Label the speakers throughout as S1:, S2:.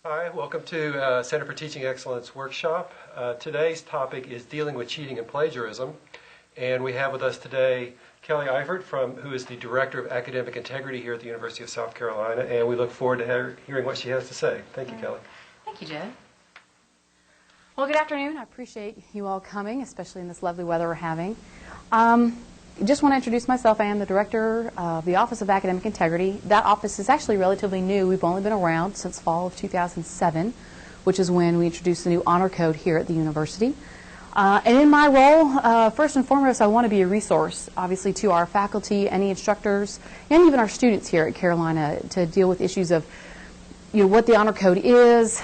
S1: Hi, welcome to Center for Teaching Excellence workshop. Today's topic is dealing with cheating and plagiarism. And we have with us today Kelly Eifert, who is the Director of Academic Integrity here at the University of South Carolina. And we look forward to hearing what she has to say. Thank you, Kelly.
S2: Thank you, Jed. Well, good afternoon. I appreciate you all coming, especially in this lovely weather we're having. Just want to introduce myself. I am the Director of the Office of Academic Integrity. That office is actually relatively new. We've only been around since fall of 2007, which is when we introduced the new honor code here at the university. And in my role, first and foremost, I want to be a resource, obviously, to our faculty, any instructors, and even our students here at Carolina to deal with issues of what the honor code is,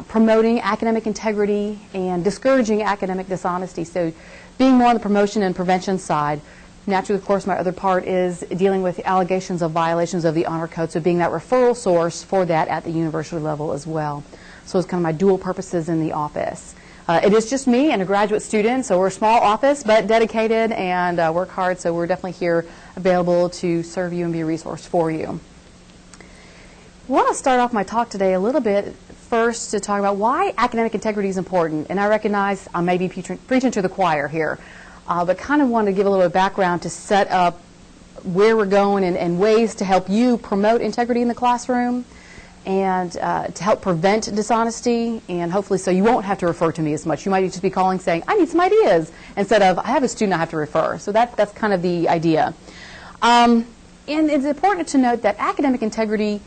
S2: promoting academic integrity, and discouraging academic dishonesty. So being more on the promotion and prevention side. Naturally, of course, my other part is dealing with allegations of violations of the honor code, so being that referral source for that at the university level as well. So it's kind of my dual purposes in the office. It is just me and a graduate student, so we're a small office, but dedicated and work hard, so we're definitely here available to serve you and be a resource for you. I want to start off my talk today a little bit first to talk about why academic integrity is important. And I recognize I may be preaching to the choir here, but kind of want to give a little bit of background to set up where we're going and ways to help you promote integrity in the classroom and to help prevent dishonesty, and hopefully so you won't have to refer to me as much. You might just be calling saying, I need some ideas, instead of, I have a student I have to refer. So that's kind of the idea. And it's important to note that academic integrity,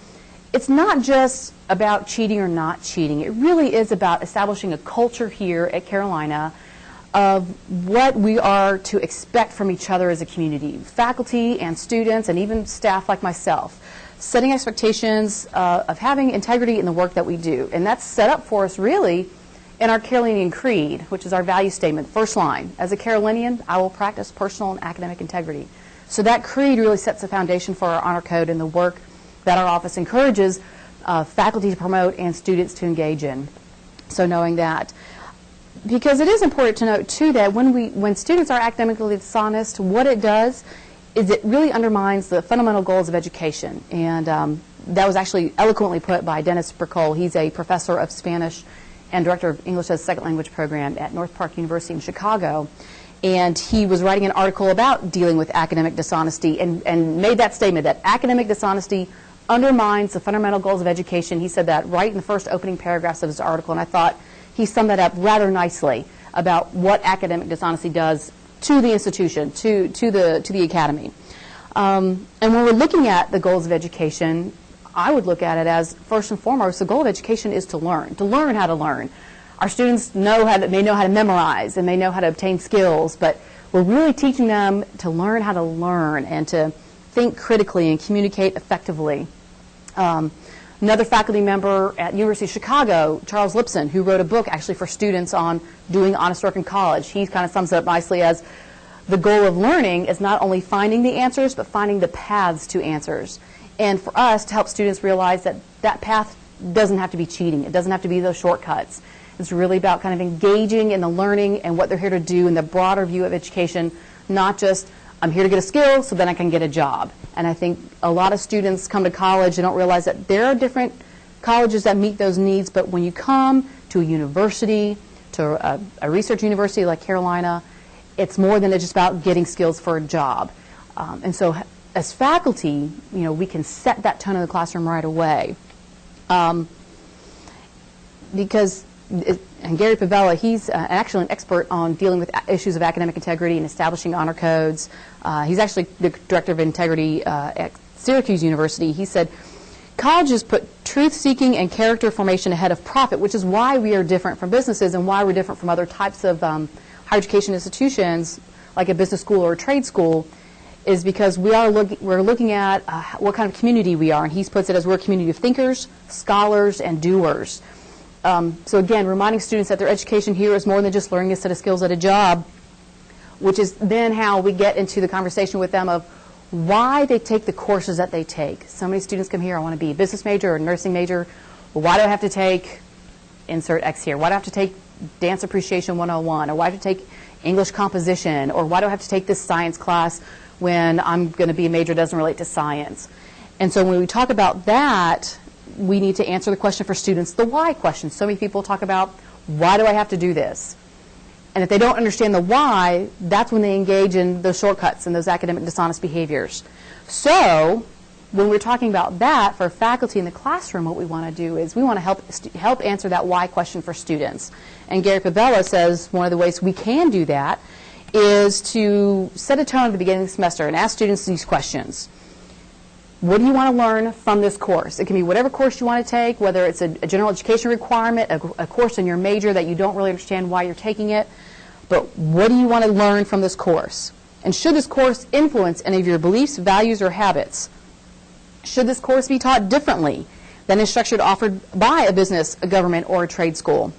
S2: it's not just about cheating or not cheating. It really is about establishing a culture here at Carolina of what we are to expect from each other as a community, faculty and students and even staff like myself, setting expectations of having integrity in the work that we do. And that's set up for us really in our Carolinian Creed, which is our value statement, first line. As a Carolinian, I will practice personal and academic integrity. So that creed really sets the foundation for our honor code and the work that our office encourages faculty to promote and students to engage in. So knowing that. Because it is important to note, too, that when students are academically dishonest, what it does is it really undermines the fundamental goals of education. And that was actually eloquently put by Dennis Burkole. He's a professor of Spanish and director of English as a Second Language program at North Park University in Chicago. And he was writing an article about dealing with academic dishonesty and made that statement that academic dishonesty undermines the fundamental goals of education. He said that right in the first opening paragraphs of his article, and I thought he summed that up rather nicely about what academic dishonesty does to the institution, to the academy. And when we're looking at the goals of education, I would look at it as, first and foremost, the goal of education is to learn how to learn. Our students may know how to memorize and may know how to obtain skills, but we're really teaching them to learn how to learn and to think critically and communicate effectively. Another faculty member at University of Chicago, Charles Lipson, who wrote a book actually for students on doing honest work in college, he kind of sums it up nicely as the goal of learning is not only finding the answers, but finding the paths to answers. And for us to help students realize that that path doesn't have to be cheating. It doesn't have to be those shortcuts. It's really about kind of engaging in the learning and what they're here to do in the broader view of education, not just I'm here to get a skill so then I can get a job. And I think a lot of students come to college and don't realize that there are different colleges that meet those needs, but when you come to a university, to a research university like Carolina, it's more than just about getting skills for a job. And so as faculty, we can set that tone in the classroom right away. And Gary Pavella, he's actually an expert on dealing with issues of academic integrity and establishing honor codes. He's actually the director of integrity at Syracuse University. He said, colleges put truth-seeking and character formation ahead of profit, which is why we are different from businesses and why we're different from other types of higher education institutions, like a business school or a trade school, is because we're looking at what kind of community we are. And he puts it as we're a community of thinkers, scholars, and doers. So again, reminding students that their education here is more than just learning a set of skills at a job, which is then how we get into the conversation with them of why they take the courses that they take. So many students come here, I want to be a business major or a nursing major. Well, why do I have to take insert X here? Why do I have to take Dance Appreciation 101? Or why do I have to take English composition? Or why do I have to take this science class when I'm going to be a major that doesn't relate to science? And so when we talk about that, we need to answer the question for students, the why question. So many people talk about, why do I have to do this? And if they don't understand the why, that's when they engage in those shortcuts and those academic dishonest behaviors. So when we're talking about that for faculty in the classroom, what we want to do is we want to help answer that why question for students. And Gary Pavella says one of the ways we can do that is to set a tone at the beginning of the semester and ask students these questions. What do you want to learn from this course? It can be whatever course you want to take, whether it's a general education requirement, a course in your major that you don't really understand why you're taking it. But what do you want to learn from this course? And should this course influence any of your beliefs, values, or habits? Should this course be taught differently than is structured offered by a business, a government, or a trade school?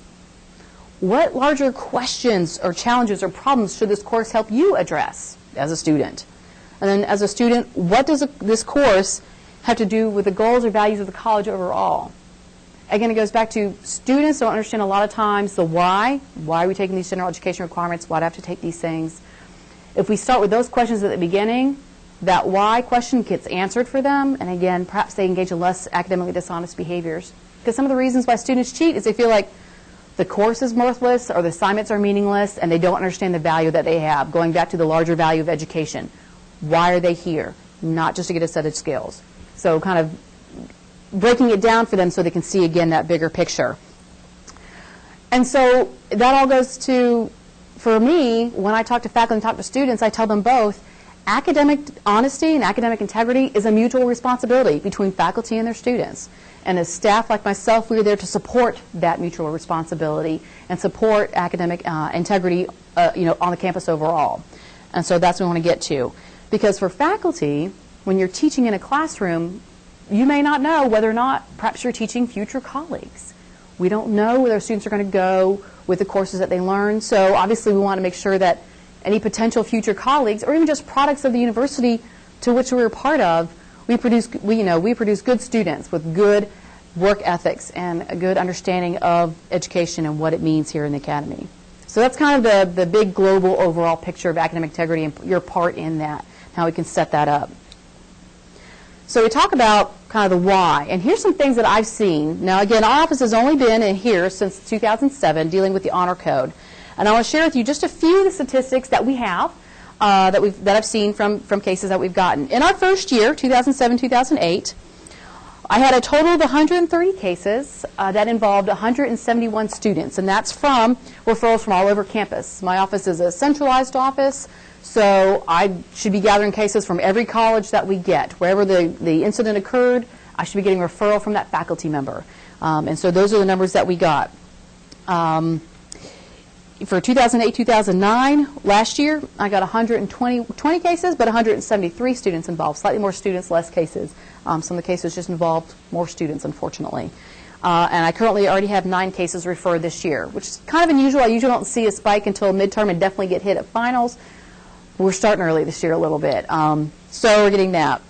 S2: What larger questions or challenges or problems should this course help you address as a student? And then as a student, what does this course have to do with the goals or values of the college overall? Again, it goes back to students don't understand a lot of times the why. Why are we taking these general education requirements? Why do I have to take these things? If we start with those questions at the beginning, that why question gets answered for them. And again, perhaps they engage in less academically dishonest behaviors. Because some of the reasons why students cheat is they feel like the course is worthless or the assignments are meaningless and they don't understand the value that they have. Going back to the larger value of education. Why are they here? Not just to get a set of skills. So kind of breaking it down for them so they can see again that bigger picture. And so that all goes to, for me, when I talk to faculty and talk to students, I tell them both, academic honesty and academic integrity is a mutual responsibility between faculty and their students. And as staff like myself, we are there to support that mutual responsibility and support academic integrity on the campus overall. And so that's what we want to get to. Because for faculty, when you're teaching in a classroom, you may not know whether or not perhaps you're teaching future colleagues. We don't know where our students are going to go with the courses that they learn. So obviously we want to make sure that any potential future colleagues or even just products of the university to which we're a part of, we produce good students with good work ethics and a good understanding of education and what it means here in the academy. So that's kind of the big global overall picture of academic integrity and your part in that, how we can set that up. So we talk about kind of the why, and here's some things that I've seen. Now again, our office has only been in here since 2007 dealing with the honor code. And I want to share with you just a few of the statistics that we have, that I've seen from cases that we've gotten. In our first year, 2007-2008, I had a total of 130 cases that involved 171 students, and that's from referrals from all over campus. My office is a centralized office, so I should be gathering cases from every college that we get. Wherever the incident occurred, I should be getting a referral from that faculty member. And so those are the numbers that we got. For 2008-2009, last year, I got 120 cases, but 173 students involved. Slightly more students, less cases. Some of the cases just involved more students, unfortunately. And I currently already have 9 cases referred this year, which is kind of unusual. I usually don't see a spike until midterm and definitely get hit at finals. We're starting early this year a little bit. So we're getting that.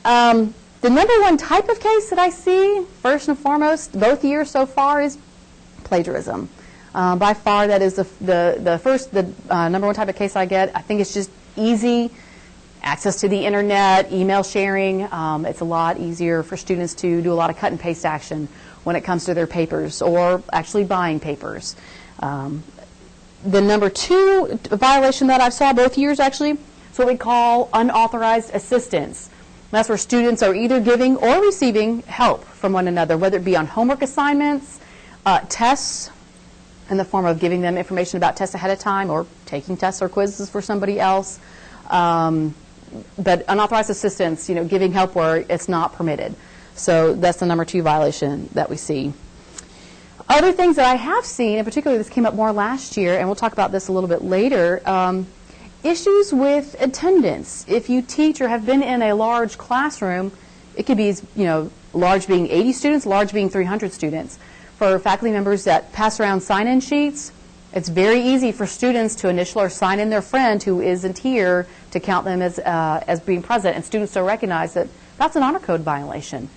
S2: The number one type of case that I see, first and foremost, both years so far, is plagiarism. By far, that is the number one type of case I get. I think it's just easy access to the internet, email sharing. It's a lot easier for students to do a lot of cut and paste action when it comes to their papers or actually buying papers. The number 2 violation that I saw both years actually is what we call unauthorized assistance. That's where students are either giving or receiving help from one another, whether it be on homework assignments, tests, in the form of giving them information about tests ahead of time or taking tests or quizzes for somebody else. But unauthorized assistance, giving help where it's not permitted. So that's the number 2 violation that we see. Other things that I have seen, and particularly this came up more last year, and we'll talk about this a little bit later, issues with attendance. If you teach or have been in a large classroom, it could be, large being 80 students, large being 300 students. For faculty members that pass around sign-in sheets, it's very easy for students to initial or sign in their friend who isn't here to count them as being present, and students don't recognize that that's an honor code violation.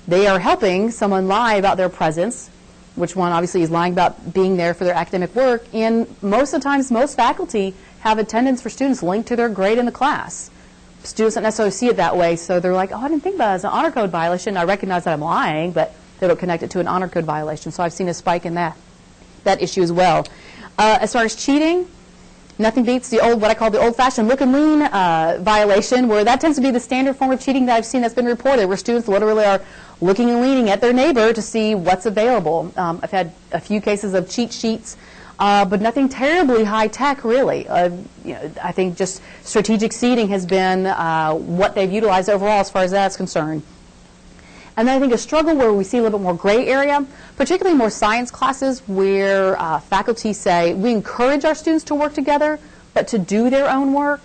S2: They are helping someone lie about their presence, which one obviously is lying about being there for their academic work, and most of the times most faculty have attendance for students linked to their grade in the class. students don't necessarily see it that way, so they're like, oh, I didn't think about it as an honor code violation. I recognize that I'm lying, but they don't connect it to an honor code violation. So I've seen a spike in that issue as well. As far as cheating, nothing beats the what I call the old-fashioned look and lean violation, where that tends to be the standard form of cheating that I've seen that's been reported, where students literally are looking and leaning at their neighbor to see what's available. I've had a few cases of cheat sheets, but nothing terribly high-tech, really. I think just strategic seeding has been what they've utilized overall as far as that's concerned. And then I think a struggle where we see a little bit more gray area, particularly more science classes where faculty say, we encourage our students to work together, but to do their own work.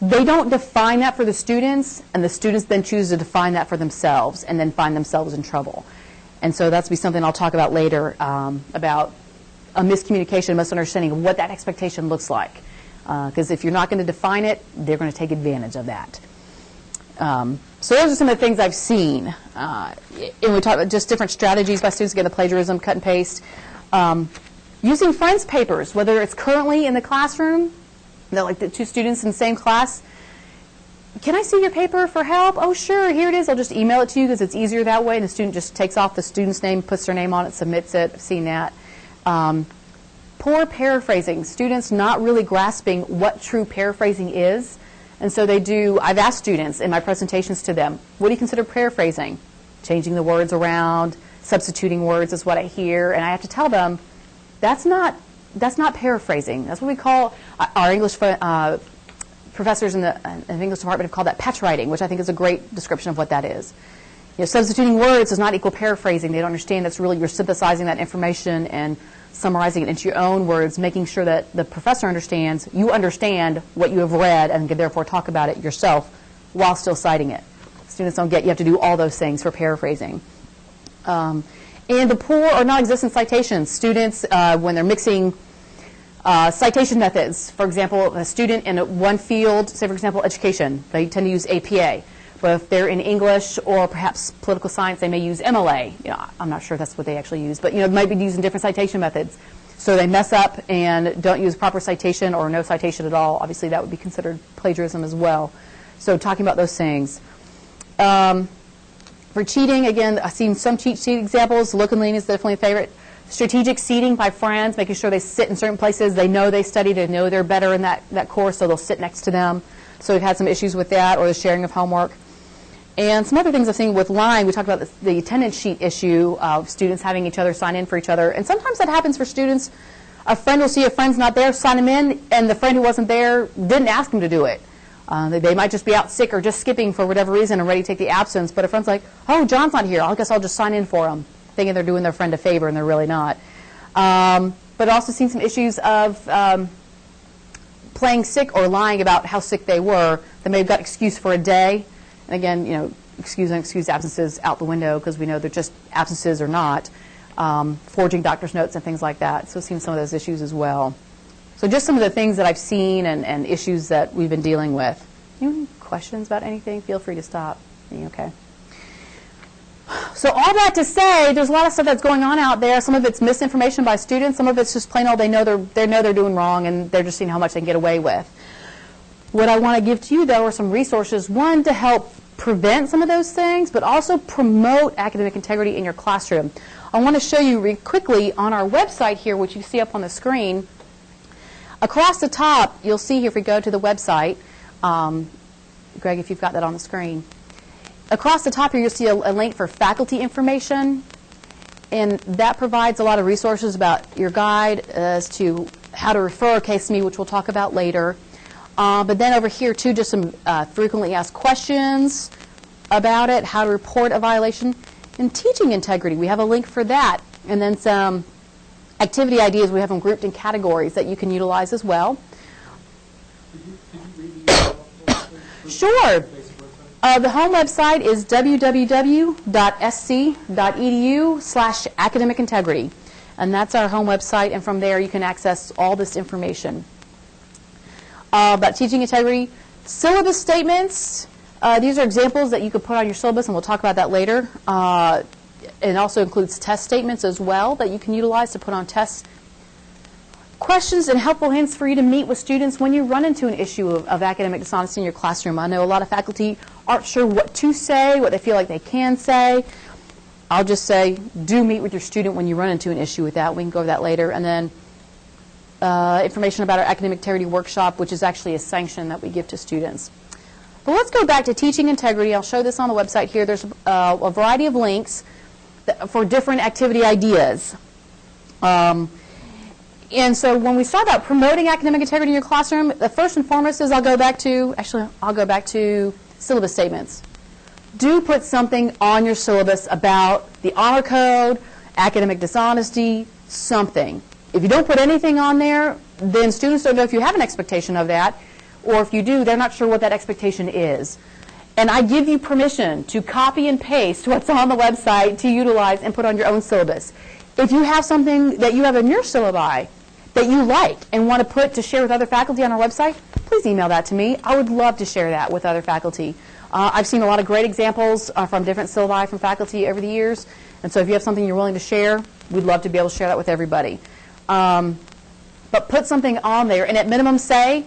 S2: They don't define that for the students, and the students then choose to define that for themselves and then find themselves in trouble. And so that's be something I'll talk about later, about a miscommunication, misunderstanding of what that expectation looks like. Because if you're not going to define it, they're going to take advantage of that. So those are some of the things I've seen. And we talk about just different strategies by students, again, the plagiarism, cut and paste. Using friends' papers, whether it's currently in the classroom, like the two students in the same class. Can I see your paper for help? Oh, sure, here it is. I'll just email it to you because it's easier that way. And the student just takes off the student's name, puts their name on it, submits it. I've seen that. Poor paraphrasing. Students not really grasping what true paraphrasing is. And so they do, I've asked students in my presentations to them, what do you consider paraphrasing? Changing the words around, substituting words is what I hear. And I have to tell them, that's not paraphrasing. That's what we call, our English professors in the English department have called that patch writing, which I think is a great description of what that is. Substituting words does not equal paraphrasing. They don't understand that's really, you're synthesizing that information and summarizing it into your own words, making sure that the professor understands, you understand what you have read and can therefore talk about it yourself while still citing it. Students don't get, you have to do all those things for paraphrasing. And the poor or non-existent citations. Students, when they're mixing citation methods, for example, a student in one field, say for example education, they tend to use APA. But if they're in English or perhaps political science, they may use MLA. I'm not sure if that's what they actually use, but they might be using different citation methods. So they mess up and don't use proper citation or no citation at all. Obviously, that would be considered plagiarism as well. So talking about those things. For cheating, again, I've seen some cheat sheet examples. Look and lean is definitely a favorite. Strategic seating by friends, making sure they sit in certain places. They know they studied, they know they're better in that course, so they'll sit next to them. So we've had some issues with that, or the sharing of homework. And some other things I've seen with lying, we talked about the attendance sheet issue of students having each other sign in for each other. And sometimes that happens for students. A friend will see a friend's not there, sign him in, and the friend who wasn't there didn't ask him to do it. They might just be out sick or just skipping for whatever reason and ready to take the absence, but a friend's like, oh, John's not here. I guess I'll just sign in for him, thinking they're doing their friend a favor, and they're really not. But also seen some issues of playing sick or lying about how sick they were. They may have got excused for a day. And again, excused and excused absences out the window because we know they're just absences or not. Forging doctor's notes and things like that. So seen some of those issues as well. So just some of the things that I've seen and issues that we've been dealing with. Any questions about anything? Feel free to stop. Okay. So all that to say, there's a lot of stuff that's going on out there. Some of it's misinformation by students. Some of it's just plain old they know they're doing wrong and they're just seeing how much they can get away with. What I want to give to you, though, are some resources, one, to help prevent some of those things, but also promote academic integrity in your classroom. I want to show you really quickly on our website here, which you see up on the screen. Across the top, you'll see here if we go to the website, Greg, if you've got that on the screen. Across the top here, you'll see a link for faculty information, and that provides a lot of resources about your guide as to how to refer a case to me, which we'll talk about later. But then over here, too, just some frequently asked questions about it, how to report a violation, and teaching integrity. We have a link for that. And then some activity ideas. We have them grouped in categories that you can utilize as well. Sure. The home website is www.sc.edu/academic integrity. And that's our home website. And from there, you can access all this information. About teaching integrity. Syllabus statements. These are examples that you could put on your syllabus, and we'll talk about that later. It also includes test statements as well that you can utilize to put on tests. questions and helpful hints for you to meet with students when you run into an issue of academic dishonesty in your classroom. I know a lot of faculty aren't sure what to say, what they feel like they can say. I'll just say, do meet with your student when you run into an issue with that. We can go over that later. And then information about our academic integrity workshop, which is actually a sanction that we give to students. But let's go back to teaching integrity. I'll show this on the website here. There's a variety of links for different activity ideas. And so when we start about promoting academic integrity in your classroom, the first and foremost is I'll go back to syllabus statements. Do put something on your syllabus about the honor code, academic dishonesty, something. If you don't put anything on there, then students don't know if you have an expectation of that, or if you do, they're not sure what that expectation is. And I give you permission to copy and paste what's on the website to utilize and put on your own syllabus. If you have something that you have in your syllabi that you like and want to share with other faculty on our website, please email that to me. I would love to share that with other faculty. I've seen a lot of great examples from different syllabi from faculty over the years, and so if you have something you're willing to share, we'd love to be able to share that with everybody. But put something on there, and at minimum say,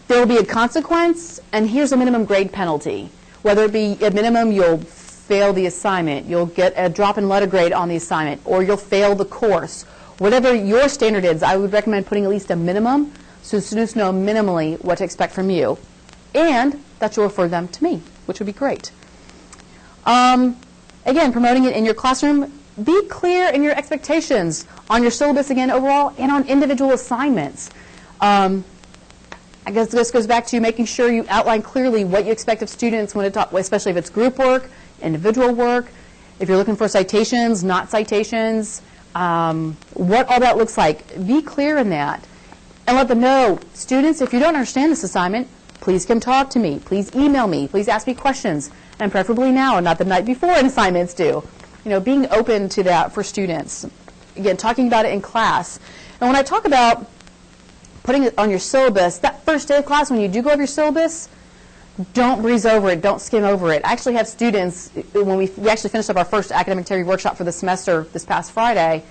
S2: there will be a consequence, and here's a minimum grade penalty. Whether it be at minimum you'll fail the assignment, you'll get a drop in letter grade on the assignment, or you'll fail the course. Whatever your standard is, I would recommend putting at least a minimum so students know minimally what to expect from you. And that you'll refer them to me, which would be great. Again, promoting it in your classroom, be clear in your expectations on your syllabus again overall and on individual assignments. I guess this goes back to making sure you outline clearly what you expect of students when especially if it's group work, individual work, if you're looking for citations, not citations, what all that looks like. Be clear in that. And let them know, students, if you don't understand this assignment, please come talk to me. Please email me. Please ask me questions. And preferably now and not the night before an assignment's due. You know, being open to that for students. Again, talking about it in class. And when I talk about putting it on your syllabus, that first day of class when you do go over your syllabus, don't breeze over it. Don't skim over it. I actually have students, when we actually finished up our first academic integrity workshop for the semester this past Friday,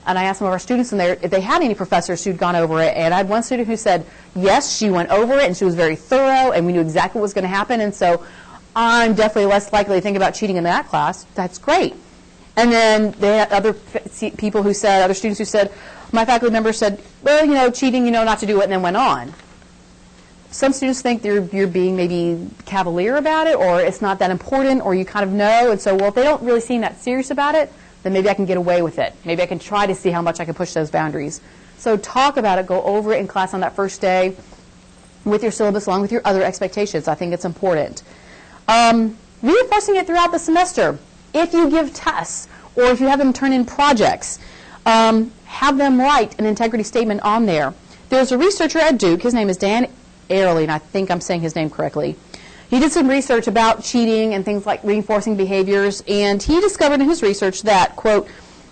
S2: and I asked some of our students in there if they had any professors who'd gone over it. And I had one student who said, yes, she went over it, and she was very thorough, and we knew exactly what was going to happen. And so I'm definitely less likely to think about cheating in that class. That's great. And then they had other people who said, other students who said, my faculty member said, well, you know, cheating, you know not to do it, and then went on. Some students think you're being maybe cavalier about it, or it's not that important, or you kind of know. And so, well, if they don't really seem that serious about it, then maybe I can get away with it. Maybe I can try to see how much I can push those boundaries. So talk about it. Go over it in class on that first day with your syllabus along with your other expectations. I think it's important. Reinforcing it throughout the semester. If you give tests or if you have them turn in projects, have them write an integrity statement on there. There's a researcher at Duke. His name is Dan Airley, and I think I'm saying his name correctly. He did some research about cheating and things like reinforcing behaviors, and he discovered in his research that, quote,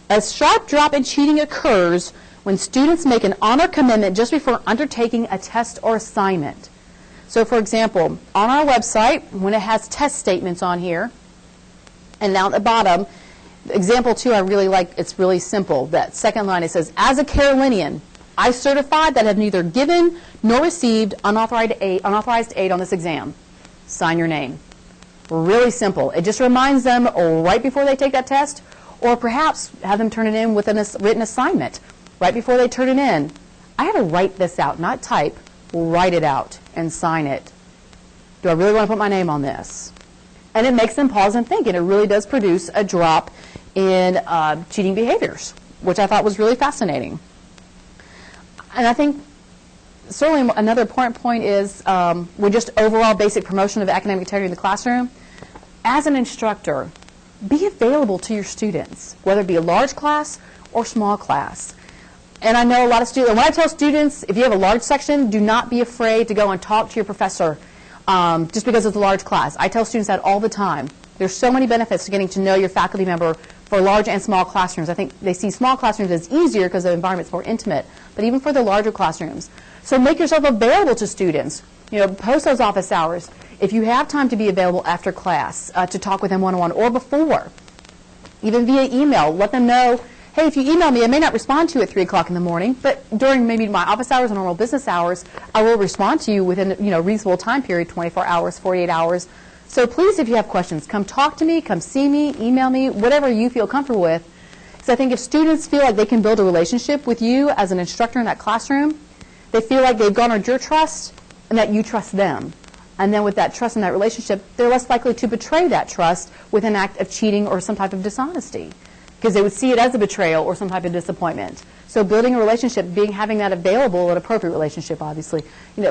S2: a sharp drop in cheating occurs when students make an honor commitment just before undertaking a test or assignment. So, for example, on our website, when it has test statements on here, and down at the bottom, example 2 I really like, it's really simple. That second line, it says, as a Carolinian, I certify that I have neither given nor received unauthorized aid on this exam. Sign your name. Really simple. It just reminds them right before they take that test, or perhaps have them turn it in with a written assignment right before they turn it in. I had to write this out, not type. Write it out and sign it. Do I really want to put my name on this? And it makes them pause and think, and it really does produce a drop in cheating behaviors, which I thought was really fascinating. And I think certainly another important point is with just overall basic promotion of academic integrity in the classroom, as an instructor, be available to your students, whether it be a large class or small class. And I know a lot of students, and when I tell students, if you have a large section, do not be afraid to go and talk to your professor just because it's a large class. I tell students that all the time. There's so many benefits to getting to know your faculty member for large and small classrooms. I think they see small classrooms as easier because the environment's more intimate, but even for the larger classrooms. So make yourself available to students. You know, post those office hours. If you have time to be available after class to talk with them one-on-one or before, even via email, let them know, hey, if you email me, I may not respond to you at 3 o'clock in the morning, but during maybe my office hours or normal business hours, I will respond to you within reasonable time period, 24 hours, 48 hours. So please, if you have questions, come talk to me, come see me, email me, whatever you feel comfortable with. Because I think if students feel like they can build a relationship with you as an instructor in that classroom, they feel like they've garnered your trust and that you trust them. And then with that trust and that relationship, they're less likely to betray that trust with an act of cheating or some type of dishonesty, because they would see it as a betrayal or some type of disappointment. So building a relationship, having that available, an appropriate relationship, obviously,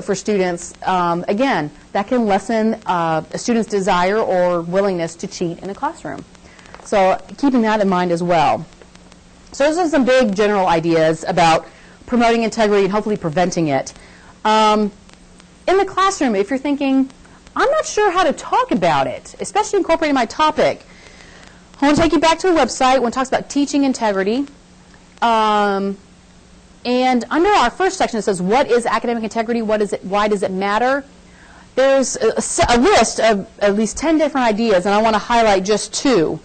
S2: for students, again, that can lessen a student's desire or willingness to cheat in a classroom. So keeping that in mind as well. So those are some big general ideas about promoting integrity and hopefully preventing it. In the classroom, if you're thinking, I'm not sure how to talk about it, especially incorporating my topic, I want to take you back to a website when it talks about teaching integrity. And under our first section, it says, what is academic integrity? What is it? Why does it matter? There's a list of at least 10 different ideas, and I want to highlight just 2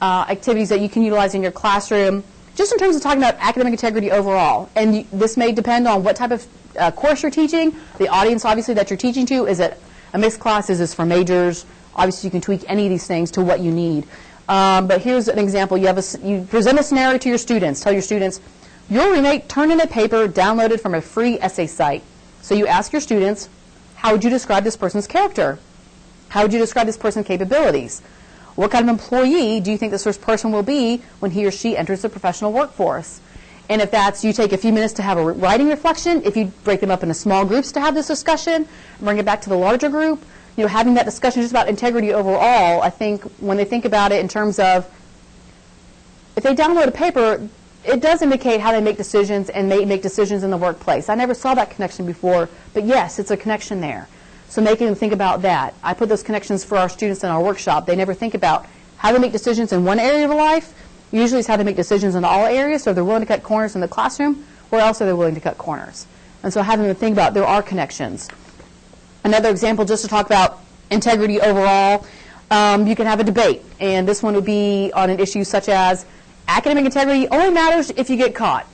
S2: activities that you can utilize in your classroom, just in terms of talking about academic integrity overall. And this may depend on what type of course you're teaching, the audience, obviously, that you're teaching to. Is it a mixed class? Is this for majors? Obviously, you can tweak any of these things to what you need. But here's an example. You present a scenario to your students. Tell your students, your roommate turned in a paper downloaded from a free essay site. So you ask your students, how would you describe this person's character? How would you describe this person's capabilities? What kind of employee do you think this first person will be when he or she enters the professional workforce? And if that's, you take a few minutes to have a writing reflection, if you break them up into small groups to have this discussion, bring it back to the larger group, having that discussion just about integrity overall, I think when they think about it in terms of, if they download a paper, it does indicate how they make decisions and make decisions in the workplace. I never saw that connection before, but yes, it's a connection there. So making them think about that. I put those connections for our students in our workshop. They never think about how they make decisions in one area of life. Usually it's how they make decisions in all areas, so they're willing to cut corners in the classroom, or else are they willing to cut corners. And so having them think about there are connections. Another example, just to talk about integrity overall, you can have a debate. And this one would be on an issue such as academic integrity only matters if you get caught.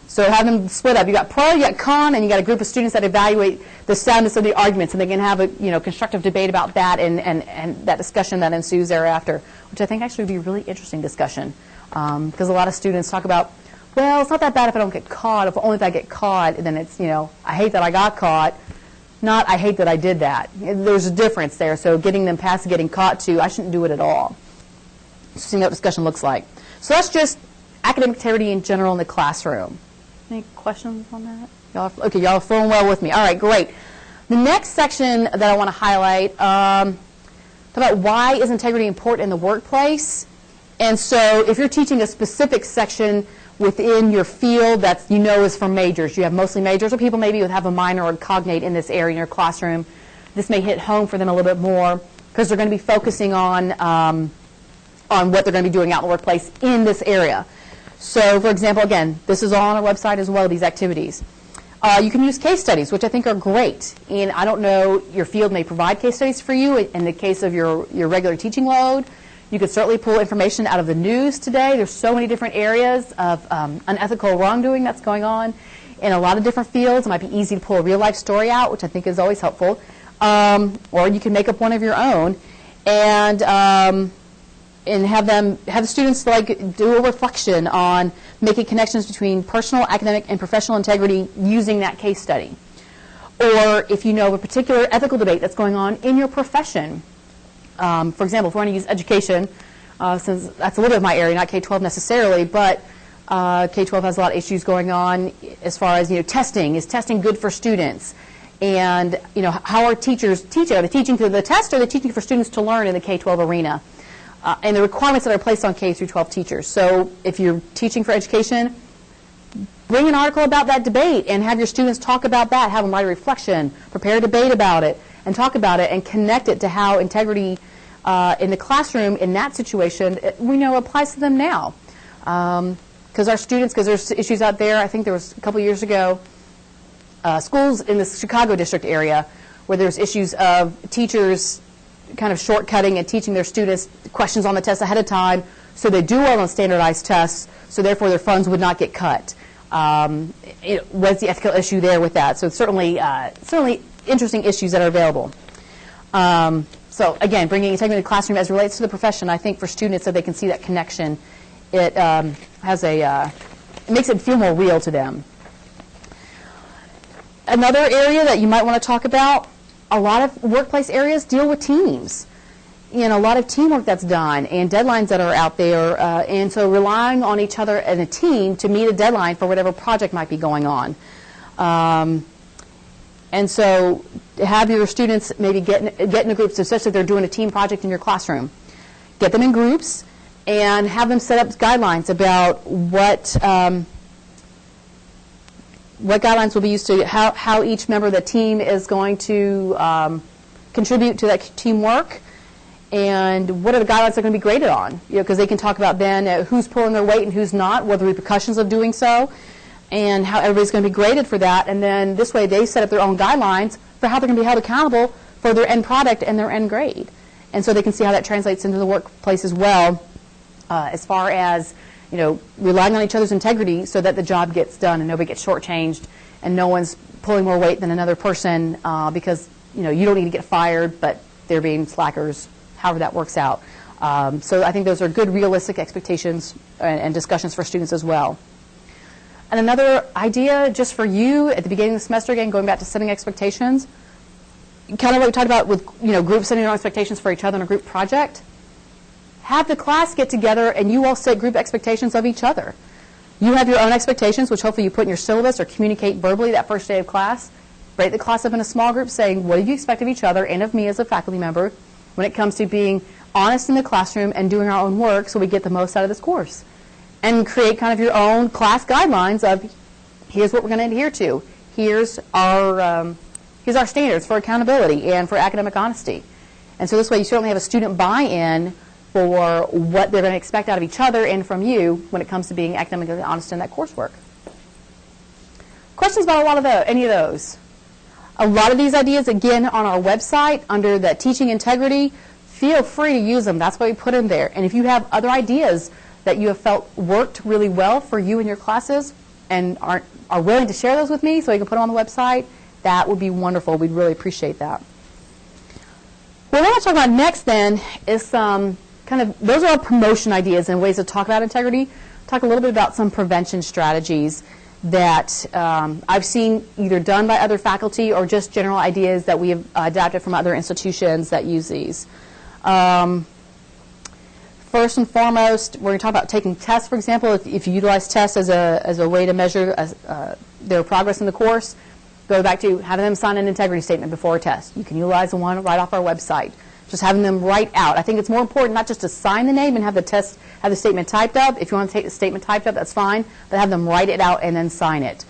S2: So have them split up. You got pro, you got con, and you got a group of students that evaluate the soundness of the arguments, and they can have a constructive debate about that and that discussion that ensues thereafter, which I think actually would be a really interesting discussion, because a lot of students talk about, well, it's not that bad if I don't get caught. If I get caught, then it's I hate that I got caught. Not I hate that I did that. There's a difference there. So getting them past getting caught to I shouldn't do it at all. So seeing what discussion looks like. So that's just academic integrity in general in the classroom. Any questions on that? Y'all are flowing well with me. All right, great. The next section that I want to highlight, talk about why is integrity important in the workplace. And so if you're teaching a specific section within your field that is for majors, you have mostly majors or people maybe who have a minor or cognate in this area in your classroom, this may hit home for them a little bit more because they're going to be focusing on what they're going to be doing out in the workplace in this area. So, for example, again, this is all on our website as well, these activities. You can use case studies, which I think are great. And I don't know, your field may provide case studies for you in the case of your regular teaching load. You could certainly pull information out of the news today. There's so many different areas of unethical wrongdoing that's going on in a lot of different fields. It might be easy to pull a real-life story out, which I think is always helpful. Or you can make up one of your own and have the students do a reflection on making connections between personal, academic, and professional integrity using that case study. Or if you know a particular ethical debate that's going on in your profession. For example, if we want to use education, since that's a little bit of my area, not K-12 necessarily, but K-12 has a lot of issues going on as far as testing. Is testing good for students? And how are teachers teaching? Are they teaching to the test, or are they teaching for students to learn in the K-12 arena? And the requirements that are placed on K-12 teachers. So if you're teaching for education, bring an article about that debate and have your students talk about that, have them write a reflection, prepare a debate about it, and talk about it and connect it to how integrity in the classroom in that situation we know applies to them now. Because our students, because there's issues out there, I think there was a couple years ago, schools in the Chicago district area where there's issues of teachers kind of shortcutting and teaching their students questions on the test ahead of time so they do well on standardized tests, so therefore their funds would not get cut. What's the ethical issue there with that? So certainly interesting issues that are available. So again, bringing integrity to the classroom as it relates to the profession, I think for students so they can see that connection, it makes it feel more real to them. Another area that you might want to talk about, a lot of workplace areas deal with teams. A lot of teamwork that's done and deadlines that are out there, and so relying on each other as a team to meet a deadline for whatever project might be going on. And so have your students maybe get into groups, especially if they're doing a team project in your classroom. Get them in groups and have them set up guidelines about what guidelines will be used to, how each member of the team is going to contribute to that teamwork, and what are the guidelines they're going to be graded on. Because they can talk about then who's pulling their weight and who's not, what are the repercussions of doing so, and how everybody's going to be graded for that. And then this way they set up their own guidelines for how they're going to be held accountable for their end product and their end grade. And so they can see how that translates into the workplace as well, as far as relying on each other's integrity so that the job gets done and nobody gets shortchanged and no one's pulling more weight than another person because you don't need to get fired, but they're being slackers, however that works out. So I think those are good realistic expectations and discussions for students as well. And another idea just for you at the beginning of the semester, again, going back to setting expectations, kind of what we talked about with groups setting their own expectations for each other in a group project. Have the class get together and you all set group expectations of each other. You have your own expectations, which hopefully you put in your syllabus or communicate verbally that first day of class. Break the class up in a small group saying, what do you expect of each other and of me as a faculty member when it comes to being honest in the classroom and doing our own work so we get the most out of this course. And create kind of your own class guidelines of here's what we're going to adhere to. Here's our standards for accountability and for academic honesty. And so this way you certainly have a student buy-in for what they're going to expect out of each other and from you when it comes to being academically honest in that coursework. Questions about any of those? A lot of these ideas, again, on our website under the teaching integrity, feel free to use them. That's why we put them there. And if you have other ideas that you have felt worked really well for you and your classes and are willing to share those with me so you can put them on the website, that would be wonderful. We'd really appreciate that. What I want to talk about next then is some those are all promotion ideas and ways to talk about integrity. Talk a little bit about some prevention strategies that I've seen either done by other faculty or just general ideas that we have adapted from other institutions that use these. First and foremost, we're going to talk about taking tests, for example. If you utilize tests as a way to measure their progress in the course, go back to having them sign an integrity statement before a test. You can utilize the one right off our website. Just having them write out. I think it's more important not just to sign the name and have the statement typed up. If you want to take the statement typed up, that's fine, but have them write it out and then sign it.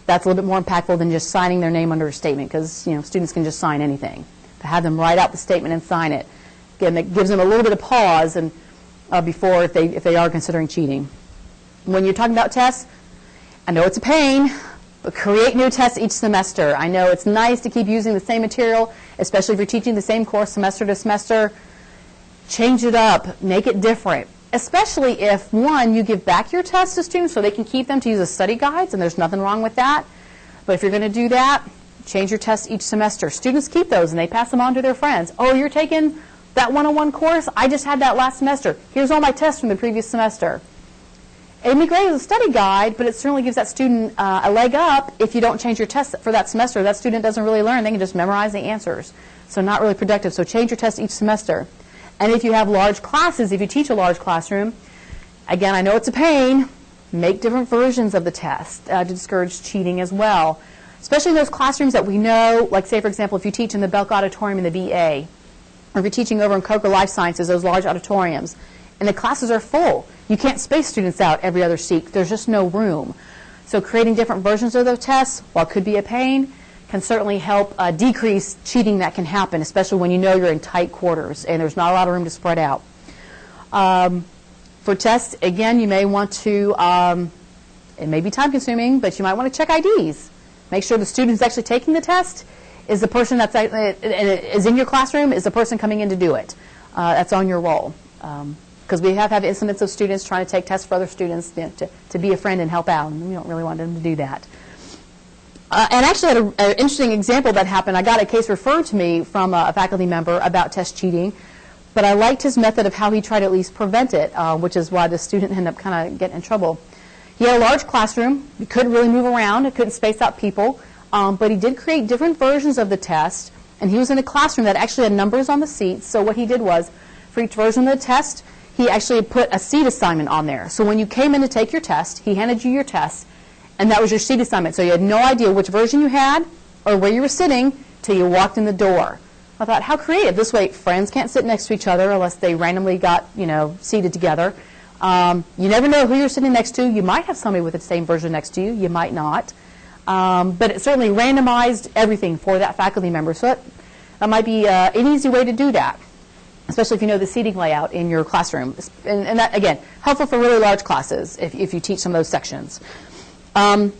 S2: That's a little bit more impactful than just signing their name under a statement because students can just sign anything. To have them write out the statement and sign it. Again, that gives them a little bit of pause and before if they are considering cheating. When you're talking about tests, I know it's a pain, but create new tests each semester. I know it's nice to keep using the same material, especially if you're teaching the same course semester to semester. Change it up. Make it different. Especially if, one, you give back your tests to students so they can keep them to use as study guides, and there's nothing wrong with that. But if you're going to do that, change your tests each semester. Students keep those, and they pass them on to their friends. Oh, you're taking that 101 course? I just had that last semester. Here's all my tests from the previous semester. It'd be great as a study guide, but it certainly gives that student a leg up if you don't change your tests for that semester. That student doesn't really learn. They can just memorize the answers. So not really productive. So change your tests each semester. And if you have large classes, if you teach a large classroom, again, I know it's a pain, make different versions of the test to discourage cheating as well. Especially in those classrooms that we know, like say, for example, if you teach in the Belk Auditorium in the BA, or if you're teaching over in Coker Life Sciences, those large auditoriums, and the classes are full. You can't space students out every other seat. There's just no room. So creating different versions of those tests, while it could be a pain, can certainly help decrease cheating that can happen, especially when you know you're in tight quarters and there's not a lot of room to spread out. For tests, again, you may want to, it may be time consuming, but you might want to check IDs. Make sure the student who's actually taking the test is the person that's is in your classroom, is the person coming in to do it. That's on your roll. Because because we have had incidents of students trying to take tests for other students, to be a friend and help out, and we don't really want them to do that. And actually, I had an interesting example that happened. I got a case referred to me from a faculty member about test cheating, but I liked his method of how he tried to at least prevent it, which is why the student ended up kind of getting in trouble. He had a large classroom. He couldn't really move around. He couldn't space out people, but he did create different versions of the test, and he was in a classroom that actually had numbers on the seats. So what he did was, for each version of the test, he actually put a seat assignment on there. So when you came in to take your test, he handed you your test, and that was your seat assignment. So you had no idea which version you had or where you were sitting till you walked in the door. I thought, how creative. This way, friends can't sit next to each other unless they randomly got, seated together. You never know who you're sitting next to. You might have somebody with the same version next to you. You might not. But it certainly randomized everything for that faculty member. So that might be an easy way to do that, especially if you know the seating layout in your classroom. And that, again, helpful for really large classes if you teach some of those sections. I know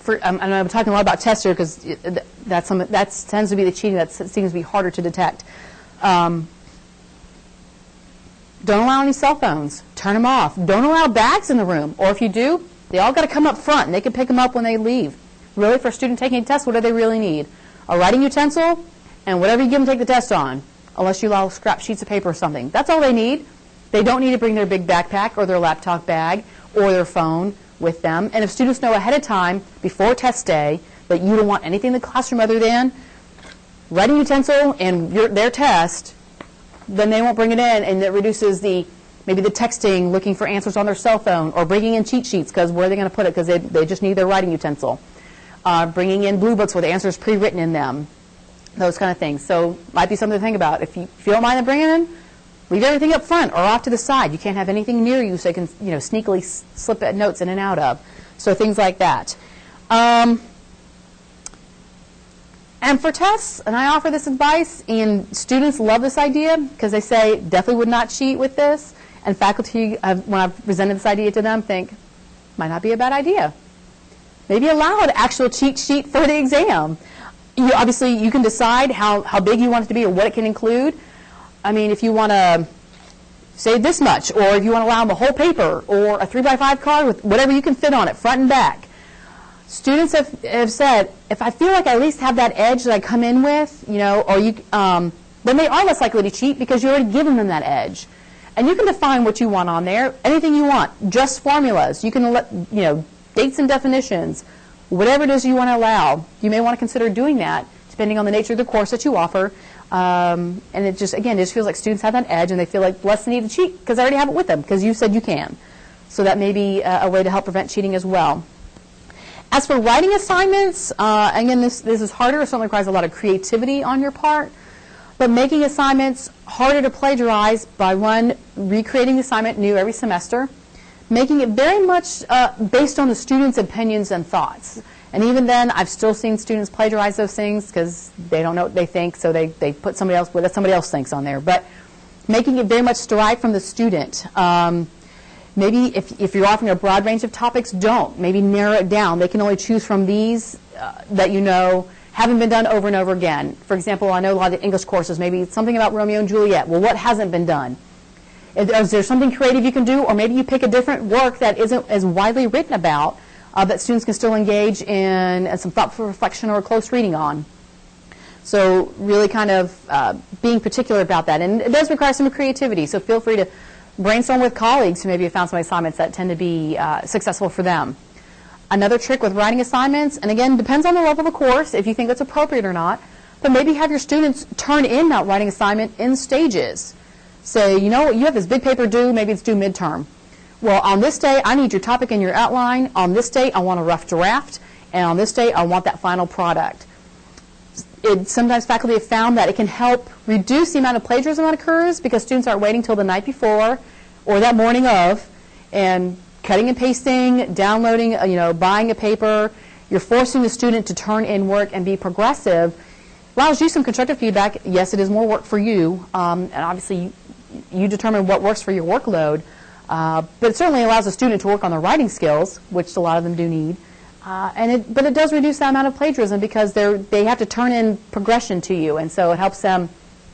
S2: I'm talking a lot about tests here because that tends to be the cheating that seems to be harder to detect. Don't allow any cell phones. Turn them off. Don't allow bags in the room. Or if you do, they all got to come up front, and they can pick them up when they leave. Really, for a student taking a test, what do they really need? A writing utensil and whatever you give them to take the test on, unless you allow scrap sheets of paper or something. That's all they need. They don't need to bring their big backpack or their laptop bag or their phone with them. And if students know ahead of time, before test day, that you don't want anything in the classroom other than writing utensil and their test, then they won't bring it in, and it reduces maybe the texting, looking for answers on their cell phone, or bringing in cheat sheets, because where are they going to put it, because they just need their writing utensil. Bringing in blue books where the answer is pre-written in them, those kind of things. So might be something to think about. If you don't mind them bringing in, leave everything up front or off to the side. You can't have anything near you so you can sneakily slip notes in and out of. So things like that. And for tests, and I offer this advice, and students love this idea because they say, definitely would not cheat with this. And faculty, when I've presented this idea to them, think, might not be a bad idea. Maybe allow an actual cheat sheet for the exam. Obviously, you can decide how big you want it to be or what it can include. I mean, if you want to say this much, or if you want to allow them a whole paper, or a 3x5 card with whatever you can fit on it, front and back. Students have said, if I feel like I at least have that edge that I come in with, then they are less likely to cheat because you're already giving them that edge. And you can define what you want on there, anything you want, just formulas. You can let, dates and definitions, whatever it is you want to allow. You may want to consider doing that, depending on the nature of the course that you offer. And it just feels like students have that edge, and they feel like less need to cheat because they already have it with them because you said you can. So that may be a way to help prevent cheating as well. As for writing assignments, again, this is harder. It certainly requires a lot of creativity on your part. But making assignments harder to plagiarize by, one, recreating the assignment new every semester, making it very much based on the students' opinions and thoughts. And even then, I've still seen students plagiarize those things because they don't know what they think, so they put somebody else what somebody else thinks on there. But making it very much derived from the student. Maybe if you're offering a broad range of topics, don't. Maybe narrow it down. They can only choose from these that haven't been done over and over again. For example, I know a lot of English courses, maybe it's something about Romeo and Juliet. Well, what hasn't been done? Is there something creative you can do? Or maybe you pick a different work that isn't as widely written about that students can still engage in some thoughtful reflection or close reading on. So really kind of being particular about that. And it does require some creativity, so feel free to brainstorm with colleagues who maybe have found some assignments that tend to be successful for them. Another trick with writing assignments, and again, depends on the level of the course, if you think that's appropriate or not, but maybe have your students turn in that writing assignment in stages. Say, you have this big paper due, maybe it's due midterm. Well, on this day, I need your topic and your outline. On this day, I want a rough draft. And on this day, I want that final product. Sometimes faculty have found that it can help reduce the amount of plagiarism that occurs because students aren't waiting till the night before or that morning of and cutting and pasting, downloading, buying a paper. You're forcing the student to turn in work and be progressive. Allows you some constructive feedback. Yes, it is more work for you, and obviously you determine what works for your workload. But it certainly allows a student to work on their writing skills, which a lot of them do need. But it does reduce the amount of plagiarism because they have to turn in progression to you, and so it helps them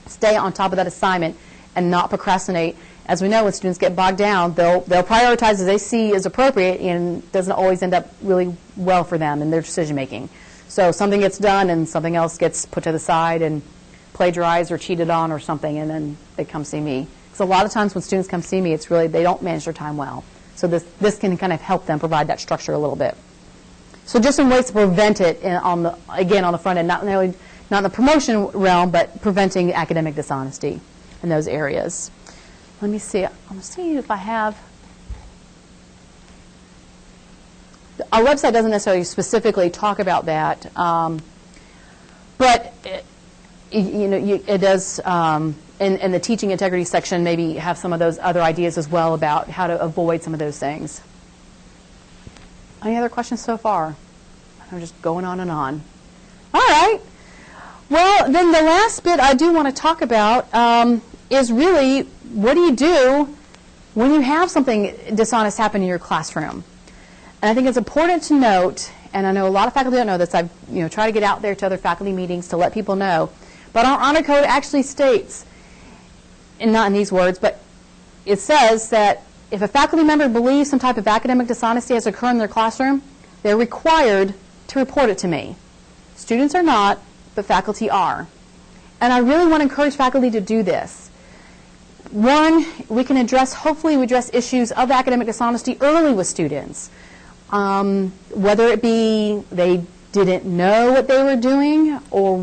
S2: stay on top of that assignment and not procrastinate as we know, when students get bogged down, they'll prioritize as they see is appropriate, and it doesn't always end up really well for them in their decision making. So something gets done and something else gets put to the side and plagiarized or cheated on or something, and then they come see me. So a lot of times when students come see me, it's really they don't manage their time well. So this can kind of help them provide that structure a little bit. So just some ways to prevent it on the front end, not in the promotion realm, but preventing academic dishonesty in those areas. Let me see. I'm going to see if I have. Our website doesn't necessarily specifically talk about that, but it does. In the teaching integrity section, maybe have some of those other ideas as well about how to avoid some of those things. Any other questions so far? I'm just going on and on. All right. Well, then the last bit I do want to talk about is really what do you do when you have something dishonest happen in your classroom? And I think it's important to note, and I know a lot of faculty don't know this, I've tried to get out there to other faculty meetings to let people know, but our honor code actually states, and not in these words, but it says that if a faculty member believes some type of academic dishonesty has occurred in their classroom, they're required to report it to me. Students are not, but faculty are. And I really want to encourage faculty to do this. One, we can hopefully address issues of academic dishonesty early with students. Whether it be they didn't know what they were doing, or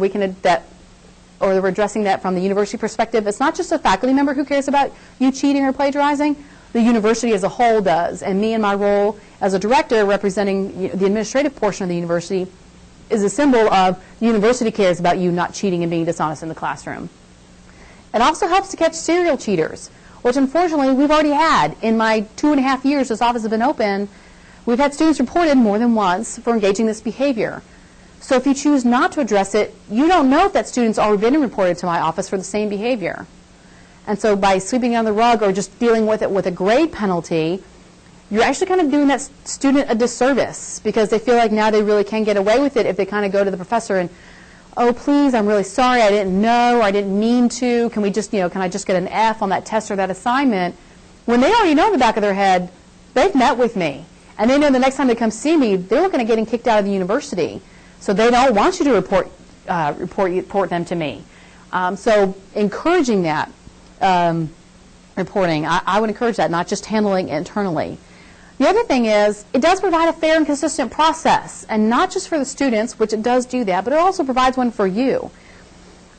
S2: or we're addressing that from the university perspective. It's not just a faculty member who cares about you cheating or plagiarizing. The university as a whole does. And me in my role as a director representing the administrative portion of the university is a symbol of the university cares about you not cheating and being dishonest in the classroom. It also helps to catch serial cheaters, which unfortunately we've already had. In my 2.5 years this office has been open, we've had students reported more than once for engaging this behavior. So if you choose not to address it, you don't know if that student's already been reported to my office for the same behavior. And so by sweeping it under the rug or just dealing with it with a grade penalty, you're actually kind of doing that student a disservice because they feel like now they really can get away with it if they kind of go to the professor and, oh, please, I'm really sorry, I didn't know, or I didn't mean to. Can we just, can I just get an F on that test or that assignment? When they already know in the back of their head, they've met with me. And they know the next time they come see me, they're looking at getting kicked out of the university. So they don't want you to report them to me. So encouraging that reporting, I would encourage that, not just handling internally. The other thing is, it does provide a fair and consistent process, and not just for the students, which it does do that, but it also provides one for you.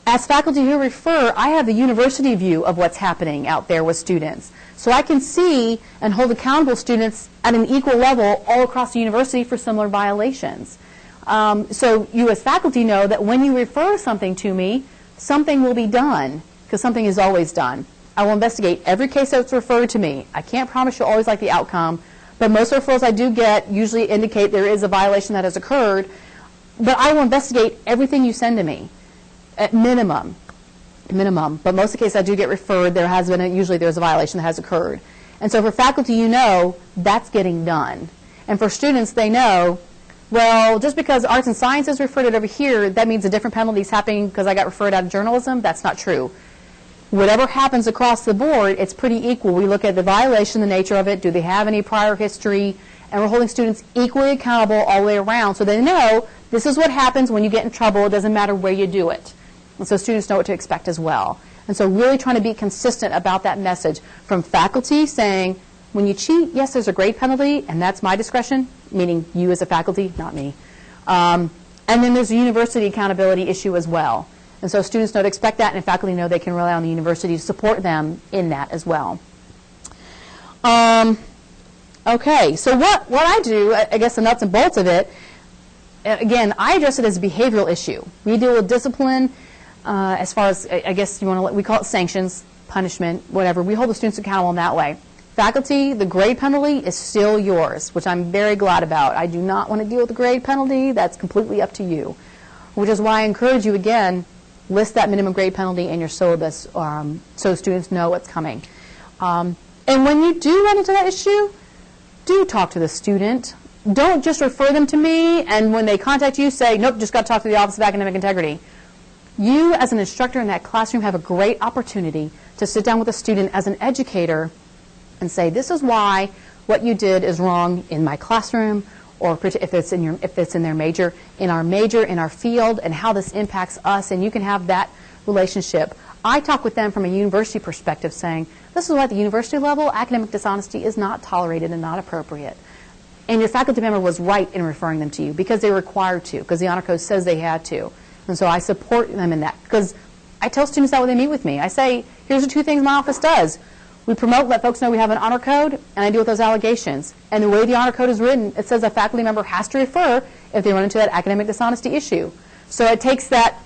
S2: As faculty who refer, I have the university view of what's happening out there with students. So I can see and hold accountable students at an equal level all across the university for similar violations. So you as faculty know that when you refer something to me, something will be done, because something is always done. I will investigate every case that's referred to me. I can't promise you'll always like the outcome, but most referrals I do get usually indicate there is a violation that has occurred. But I will investigate everything you send to me, at minimum. But most of the cases I do get referred, usually there's a violation that has occurred. And so for faculty, that's getting done. And for students, they know, well, just because arts and sciences referred it over here, that means a different penalty is happening because I got referred out of journalism. That's not true. Whatever happens across the board, it's pretty equal. We look at the violation, the nature of it, do they have any prior history, and we're holding students equally accountable all the way around so they know this is what happens when you get in trouble. It doesn't matter where you do it. And so students know what to expect as well. And so really trying to be consistent about that message from faculty saying, when you cheat, yes, there's a grade penalty, and that's my discretion, meaning you as a faculty, not me. And then there's a university accountability issue as well. And so students know to expect that, and faculty know they can rely on the university to support them in that as well. Okay, so what I do, I guess the nuts and bolts of it, again, I address it as a behavioral issue. We deal with discipline as far as, I guess we call it sanctions, punishment, whatever. We hold the students accountable in that way. Faculty, the grade penalty is still yours, which I'm very glad about. I do not want to deal with the grade penalty. That's completely up to you, which is why I encourage you, again, list that minimum grade penalty in your syllabus so students know what's coming. And when you do run into that issue, do talk to the student. Don't just refer them to me, and when they contact you, say, nope, just got to talk to the Office of Academic Integrity. You, as an instructor in that classroom, have a great opportunity to sit down with a student as an educator and say, this is why what you did is wrong in my classroom, or if it's in their major, in our field, and how this impacts us, and you can have that relationship. I talk with them from a university perspective, saying, this is why at the university level, academic dishonesty is not tolerated and not appropriate. And your faculty member was right in referring them to you because they were required to, because the Honor Code says they had to. And so I support them in that, because I tell students that when they meet with me. I say, here's the two things my office does. We promote, let folks know we have an honor code, and I deal with those allegations. And the way the honor code is written, it says a faculty member has to refer if they run into that academic dishonesty issue. So it takes that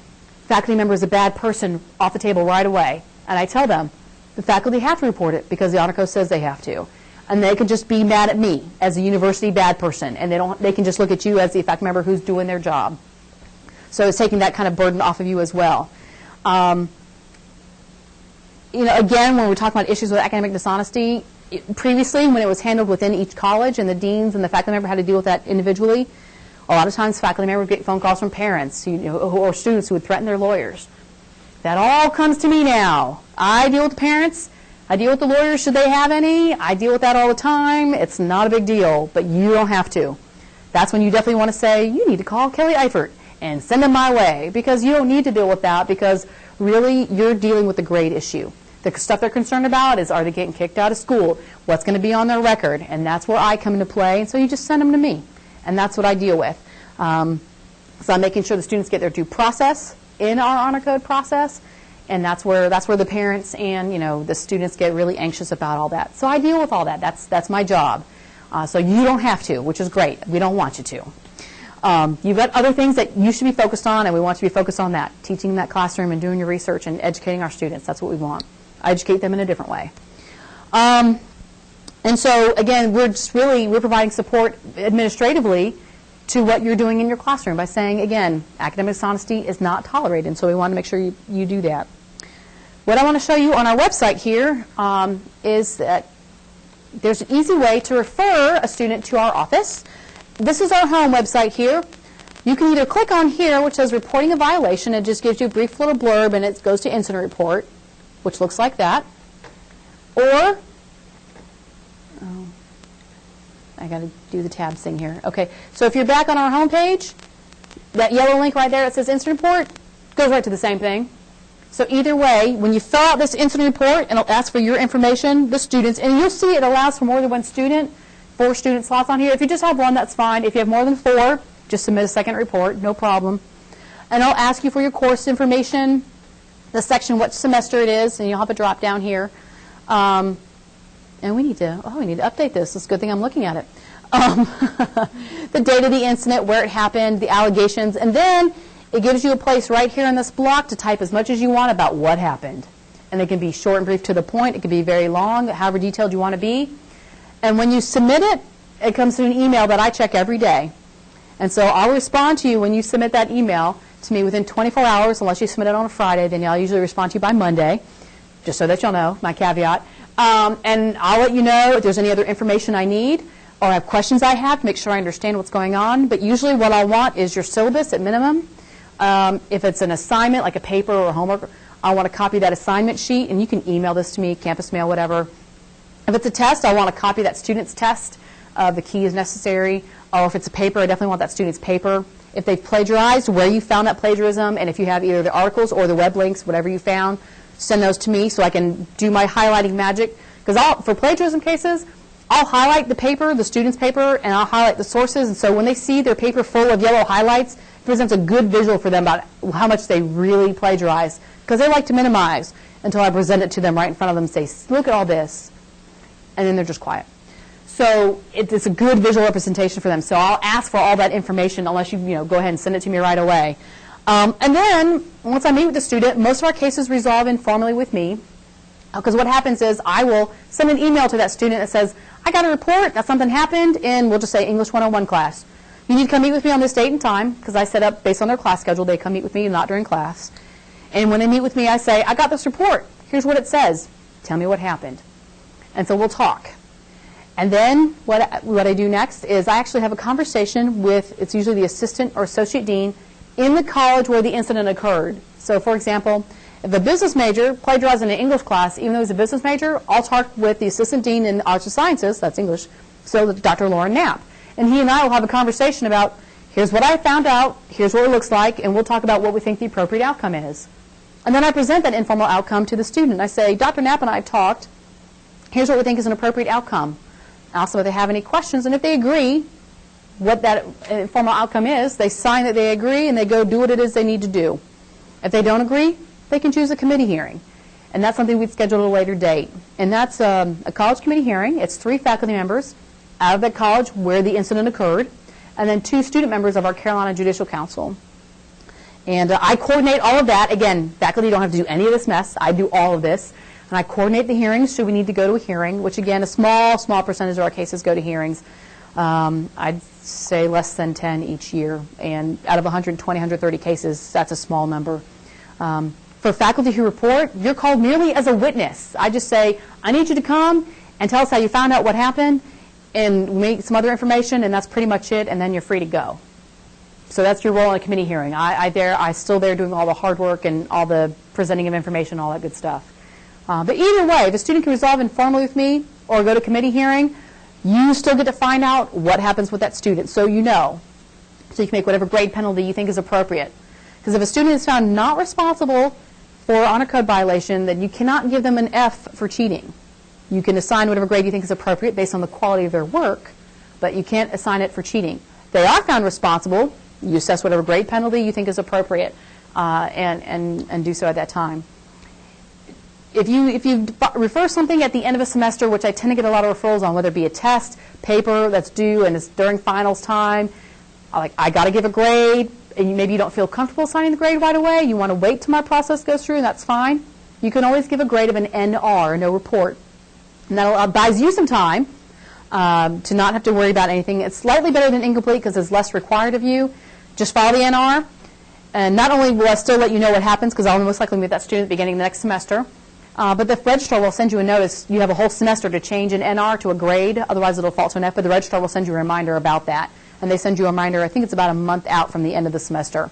S2: faculty member is a bad person off the table right away. And I tell them, the faculty have to report it because the honor code says they have to. And they can just be mad at me as a university bad person, and they can just look at you as the faculty member who's doing their job. So it's taking that kind of burden off of you as well. Again, when we're talking about issues with academic dishonesty, previously when it was handled within each college and the deans and the faculty member had to deal with that individually, a lot of times faculty members would get phone calls from parents or students who would threaten their lawyers. That all comes to me now. I deal with the parents. I deal with the lawyers should they have any. I deal with that all the time. It's not a big deal, but you don't have to. That's when you definitely want to say, you need to call Kelly Eifert and send them my way, because you don't need to deal with that, because really you're dealing with the grade issue. The stuff they're concerned about is, are they getting kicked out of school? What's going to be on their record? And that's where I come into play. And so you just send them to me. And that's what I deal with. So I'm making sure the students get their due process in our honor code process. And that's where the parents and the students get really anxious about all that. So I deal with all that. That's my job. So you don't have to, which is great. We don't want you to. You've got other things that you should be focused on, and we want you to be focused on that, teaching in that classroom and doing your research and educating our students. That's what we want. I educate them in a different way. And so, again, we're providing support administratively to what you're doing in your classroom by saying, again, academic dishonesty is not tolerated, and so we want to make sure you do that. What I want to show you on our website here is that there's an easy way to refer a student to our office. This is our home website here. You can either click on here, which says reporting a violation. It just gives you a brief little blurb, and it goes to incident report, which looks like that. Or, I got to do the tabs thing here. Okay, so if you're back on our home page, that yellow link right there that says incident report goes right to the same thing. So either way, when you fill out this incident report, and it'll ask for your information, the students, and you'll see it allows for more than one student, 4 student slots on here. If you just have one, that's fine. If you have more than 4, just submit a second report, no problem. And it'll ask you for your course information, the section, what semester it is, and you'll have a drop down here. And we need to update this. It's a good thing I'm looking at it. The date of the incident, where it happened, the allegations, and then it gives you a place right here in this block to type as much as you want about what happened. And it can be short and brief to the point. It can be very long, however detailed you want to be. And when you submit it, it comes to an email that I check every day. And so I'll respond to you when you submit that email to me within 24 hours, unless you submit it on a Friday. Then I'll usually respond to you by Monday, just so that you'll know, my caveat. And I'll let you know if there's any other information I need or I have questions I have to make sure I understand what's going on. But usually what I want is your syllabus at minimum. If it's an assignment, like a paper or homework, I want to copy that assignment sheet, and you can email this to me, campus mail, whatever. If it's a test, I want to copy that student's test. The key is necessary. Or if it's a paper, I definitely want that student's paper. If they've plagiarized, where you found that plagiarism, and if you have either the articles or the web links, whatever you found, send those to me so I can do my highlighting magic. Because for plagiarism cases, I'll highlight the paper, the student's paper, and I'll highlight the sources. And so when they see their paper full of yellow highlights, it presents a good visual for them about how much they really plagiarized. Because they like to minimize until I present it to them right in front of them and say, look at all this. And then they're just quiet. So it's a good visual representation for them. So I'll ask for all that information unless you go ahead and send it to me right away. And then once I meet with the student, most of our cases resolve informally with me. Because what happens is I will send an email to that student that says, I got a report that something happened in, we'll just say, English 101 class. You need to come meet with me on this date and time, because I set up based on their class schedule. They come meet with me, not during class. And when they meet with me, I say, I got this report. Here's what it says. Tell me what happened. And so we'll talk. And then what I do next is I actually have a conversation with, it's usually the assistant or associate dean in the college where the incident occurred. So for example, if a business major plagiarized in an English class, even though he's a business major, I'll talk with the assistant dean in Arts and Sciences, that's English, so Dr. Lauren Knapp. And he and I will have a conversation about, here's what I found out, here's what it looks like, and we'll talk about what we think the appropriate outcome is. And then I present that informal outcome to the student. I say, Dr. Knapp and I have talked, here's what we think is an appropriate outcome. Also, if they have any questions, and if they agree what that informal outcome is, they sign that they agree and they go do what it is they need to do. If they don't agree, they can choose a committee hearing. And that's something we'd schedule at a later date. And that's a college committee hearing. It's 3 faculty members out of that college where the incident occurred, and then 2 student members of our Carolina Judicial Council. And I coordinate all of that. Again, faculty don't have to do any of this mess. I do all of this. And I coordinate the hearings should we need to go to a hearing, which again, a small percentage of our cases go to hearings. I'd say less than 10 each year. And out of 120, 130 cases, that's a small number. For faculty who report, you're called merely as a witness. I just say, I need you to come and tell us how you found out what happened and make some other information, and that's pretty much it, and then you're free to go. So that's your role in a committee hearing. I'm still there doing all the hard work and all the presenting of information, all that good stuff. But either way, if a student can resolve informally with me or go to committee hearing, you still get to find out what happens with that student, so you know. So you can make whatever grade penalty you think is appropriate. Because if a student is found not responsible for honor code violation, then you cannot give them an F for cheating. You can assign whatever grade you think is appropriate based on the quality of their work, but you can't assign it for cheating. If they are found responsible, you assess whatever grade penalty you think is appropriate and do so at that time. If you refer something at the end of a semester, which I tend to get a lot of referrals on, whether it be a test, paper that's due and it's during finals time, I got to give a grade, and maybe you don't feel comfortable signing the grade right away, you want to wait till my process goes through, and that's fine. You can always give a grade of an NR, no report. And that buys you some time to not have to worry about anything. It's slightly better than incomplete because it's less required of you. Just file the NR, and not only will I still let you know what happens, because I'll most likely meet that student at the beginning of the next semester, but the registrar will send you a notice. You have a whole semester to change an NR to a grade, otherwise it'll fall to an F, but the registrar will send you a reminder about that. And they send you a reminder, I think it's about a month out from the end of the semester.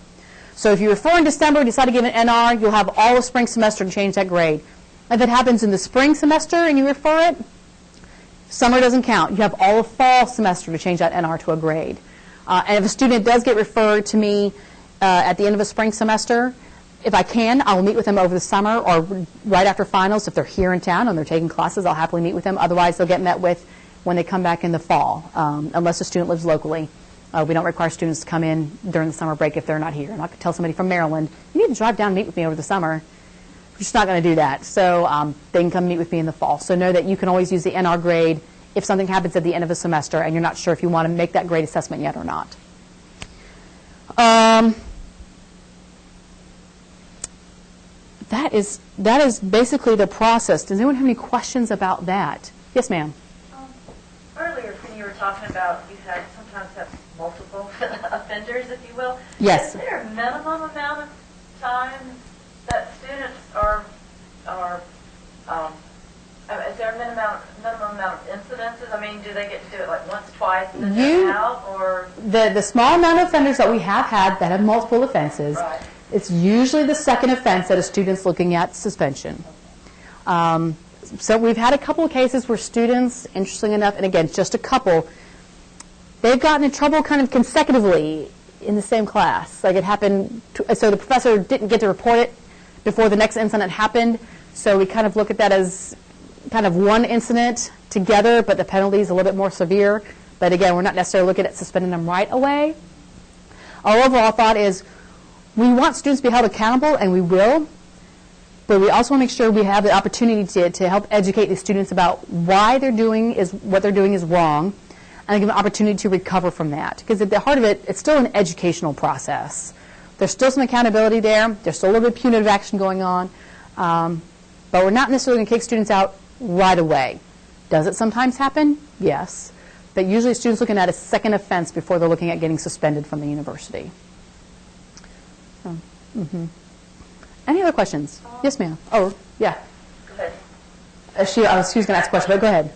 S2: So if you refer in December and decide to give an NR, you'll have all the spring semester to change that grade. If it happens in the spring semester and you refer it, summer doesn't count. You have all of fall semester to change that NR to a grade. And if a student does get referred to me at the end of a spring semester, if I can, I will meet with them over the summer or right after finals. If they're here in town and they're taking classes, I'll happily meet with them. Otherwise, they'll get met with when they come back in the fall, unless the student lives locally. We don't require students to come in during the summer break if they're not here. And I could tell somebody from Maryland, you need to drive down and meet with me over the summer. We're just not going to do that. So they can come meet with me in the fall. So know that you can always use the NR grade if something happens at the end of a semester and you're not sure if you want to make that grade assessment yet or not. That is basically the process. Does anyone have any questions about that? Yes, ma'am.
S3: Earlier, when you were talking about you sometimes have multiple offenders, if you will.
S2: Yes.
S3: Is there a minimum amount of time that students are is there a minimum amount of incidences? I mean, do they get to do it like once, twice, and then they're out, or
S2: the small amount of offenders that we have had that have multiple offenses,
S3: right.
S2: It's usually the second offense that a student's looking at suspension. So we've had a couple of cases where students, interesting enough, and again, just a couple, they've gotten in trouble kind of consecutively in the same class. Like it happened, so the professor didn't get to report it before the next incident happened, so we kind of look at that as kind of one incident together, but the penalty is a little bit more severe. But again, we're not necessarily looking at suspending them right away. Our overall thought is we want students to be held accountable, and we will, but we also want to make sure we have the opportunity to help educate the students about why what they're doing is wrong, and give them an opportunity to recover from that. Because at the heart of it, it's still an educational process. There's still some accountability there. There's still a little bit of punitive action going on. But we're not necessarily going to kick students out right away. Does it sometimes happen? Yes. But usually students looking at a second offense before they're looking at getting suspended from the university. Any other questions? Yes, ma'am. Oh, yeah.
S3: Go ahead.
S2: She was going to ask a question, but go ahead.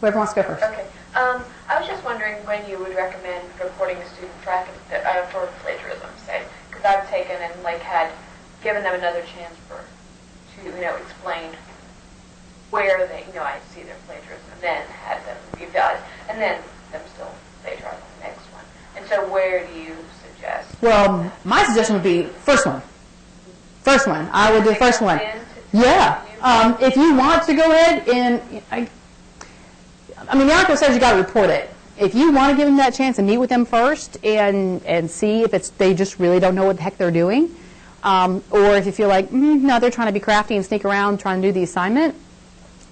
S2: Whoever wants to go first.
S3: Okay. I was just wondering when you would recommend reporting a student for plagiarism, say, because I've taken and had given them another chance to explain where they, I see their plagiarism, and then had them revise, and then them still plagiarize on the next one. And so where do you suggest?
S2: Well, my suggestion would be first one. First one. I would do the first one. Yeah. If you want to go ahead and, the article says you got to report it. If you want to give them that chance and meet with them first and see if they just really don't know what the heck they're doing, or if you feel like, no, they're trying to be crafty and sneak around trying to do the assignment,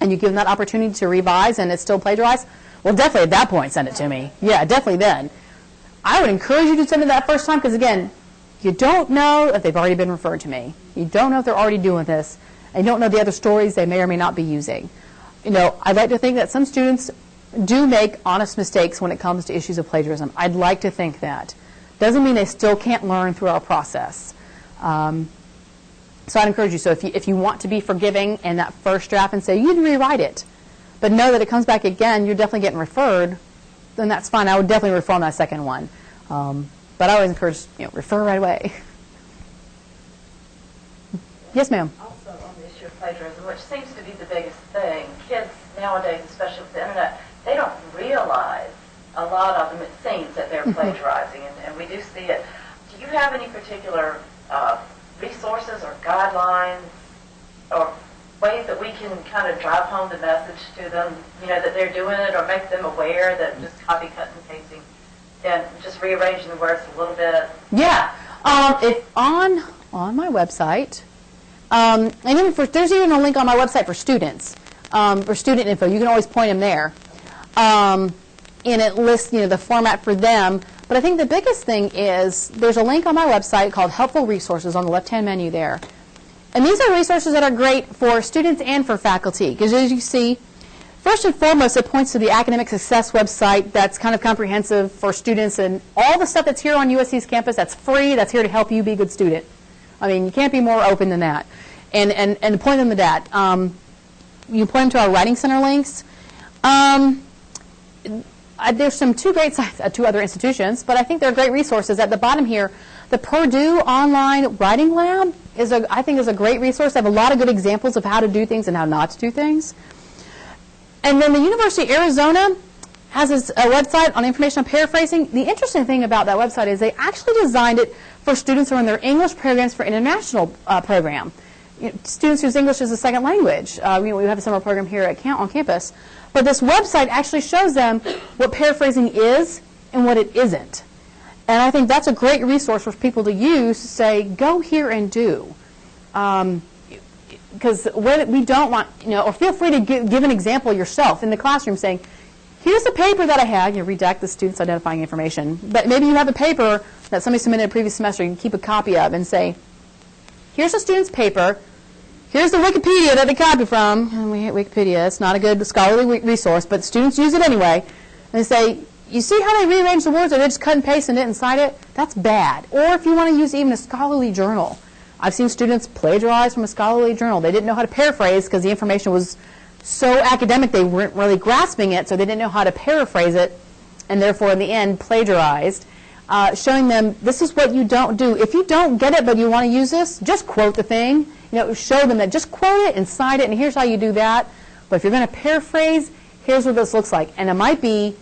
S2: and you give them that opportunity to revise and it's still plagiarized, well, definitely at that point send it to me. Yeah, definitely then. I would encourage you to send it that first time because, again, you don't know if they've already been referred to me. You don't know if they're already doing this. And you don't know the other stories they may or may not be using. I'd like to think that some students do make honest mistakes when it comes to issues of plagiarism. I'd like to think that. Doesn't mean they still can't learn through our process. So I'd encourage you. So if you want to be forgiving in that first draft and say, you can rewrite it, but know that it comes back again, you're definitely getting referred, then that's fine. I would definitely refer on that second one. But I always encourage, refer right away. Yes, ma'am.
S3: Also on the issue of plagiarism, which seems to be the biggest thing, kids nowadays, especially with the internet, they don't realize, a lot of them, it seems, that they're plagiarizing, and we do see it. Do you have any particular resources or guidelines or ways that we can kind of drive home the message to them, that they're doing it, or make them aware that just copy, cut, and pasting and just rearranging the words a little bit?
S2: Yeah. If on my website, and even there's even a link on my website for students, for student info. You can always point them there. And it lists, the format for them. But I think the biggest thing is there's a link on my website called Helpful Resources on the left-hand menu there. And these are resources that are great for students and for faculty. Because as you see, first and foremost, it points to the Academic Success website that's kind of comprehensive for students, and all the stuff that's here on USC's campus that's free, that's here to help you be a good student. You can't be more open than that. And point them to that. You point them to our Writing Center links. There's two great sites at two other institutions, but I think they're great resources. At the bottom here, the Purdue Online Writing Lab I think is a great resource. They have a lot of good examples of how to do things and how not to do things. And then the University of Arizona has a website on informational paraphrasing. The interesting thing about that website is they actually designed it for students who are in their English programs for international program. Students whose English is a second language. We have a summer program here on campus. But this website actually shows them what paraphrasing is and what it isn't. And I think that's a great resource for people to use to say, go here and do. Because we don't want, or feel free to give an example yourself in the classroom saying, here's the paper that I had. Redact the student's identifying information. But maybe you have a paper that somebody submitted a previous semester. You can keep a copy of and say, here's the student's paper. Here's the Wikipedia that they copied from. And we hate Wikipedia. It's not a good scholarly resource, but students use it anyway. And they say, you see how they rearrange the words, or they just cut and paste and it inside it? That's bad. Or if you want to use even a scholarly journal. I've seen students plagiarize from a scholarly journal. They didn't know how to paraphrase because the information was so academic they weren't really grasping it, so they didn't know how to paraphrase it, and therefore in the end plagiarized. Showing them this is what you don't do. If you don't get it but you want to use this, just quote the thing. Show them that just quote it and cite it, and here's how you do that. But if you're going to paraphrase, here's what this looks like. And it might be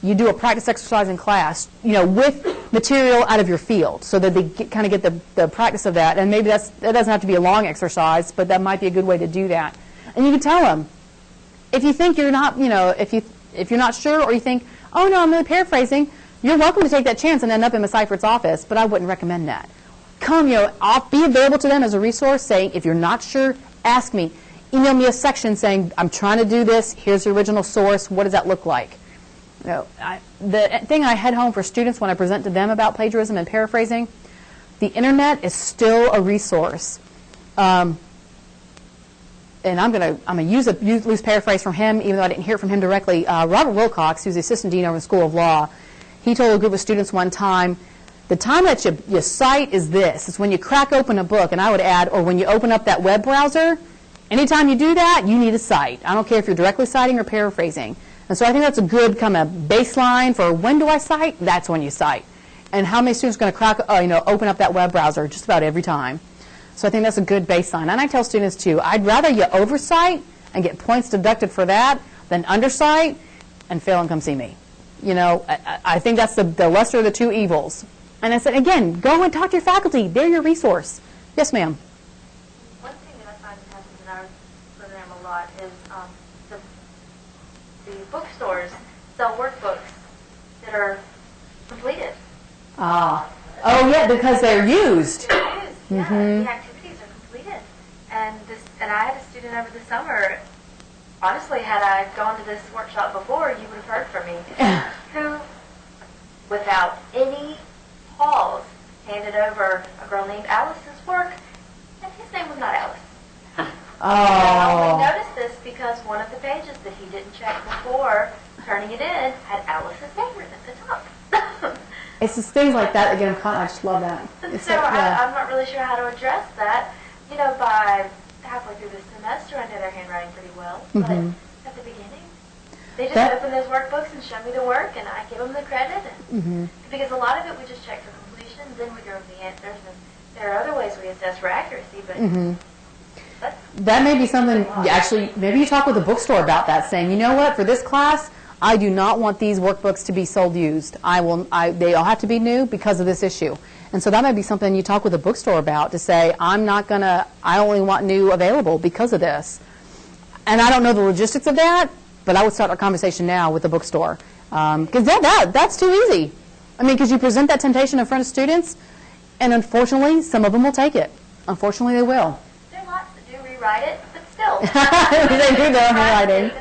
S2: you do a practice exercise in class, with material out of your field, so that they kind of get the practice of that. And maybe that doesn't have to be a long exercise, but that might be a good way to do that. And you can tell them, if you think you're not, if you're not sure, or you think, oh no, I'm really paraphrasing, you're welcome to take that chance and end up in Ms. Seifert's office, but I wouldn't recommend that. Come, I'll be available to them as a resource, saying, if you're not sure, ask me. Email me a section saying, I'm trying to do this, here's the original source, what does that look like? The thing I head home for students when I present to them about plagiarism and paraphrasing, the internet is still a resource. And I'm gonna use a loose paraphrase from him, even though I didn't hear it from him directly. Robert Wilcox, who's the assistant dean over the School of Law, he told a group of students one time, the time that you cite is this. It's when you crack open a book, and I would add, or when you open up that web browser, anytime you do that, you need a cite. I don't care if you're directly citing or paraphrasing. And so I think that's a good kind of baseline for when do I cite? That's when you cite. And how many students are going to open up that web browser? Just about every time. So I think that's a good baseline. And I tell students, too, I'd rather you oversight and get points deducted for that than undersight and fail and come see me. You know, I think that's the lesser of the two evils. And I said, again, go and talk to your faculty. They're your resource. Yes, ma'am.
S4: One thing that I find happens in our program a lot is the bookstores sell workbooks that are completed.
S2: Oh, yeah, because they're used.
S4: They're used, yeah. The activities are completed. And I had a student over the summer. Honestly, had I gone to this workshop before, you would have heard from me, who, without any pause, handed over a girl named Alice's work, and his name was not Alice. I only noticed this because one of the pages that he didn't check before turning it in had Alice's name written at the top.
S2: It's just things like that. Again, I just love that.
S4: So I'm not really sure how to address that. You know, by halfway through the semester, I know their handwriting pretty well, but at the beginning, they just open those workbooks and show me the work, and I give them the credit. And because a lot of it we just check for completion, then we go over the answers, and there are other ways we assess for accuracy, but
S2: that may be something, actually, maybe you talk with the bookstore about that, saying, you know what, for this class, I do not want these workbooks to be sold used. They all have to be new because of this issue. And so that might be something you talk with the bookstore about, to say, I only want new available because of this. And I don't know the logistics of that, but I would start a conversation now with the bookstore. Because that's too easy. I mean, because you present that temptation in front of students, and unfortunately, some of them will take it. Unfortunately, they will.
S4: There are lots that do rewrite it, but still.
S2: They do their own rewriting.
S4: If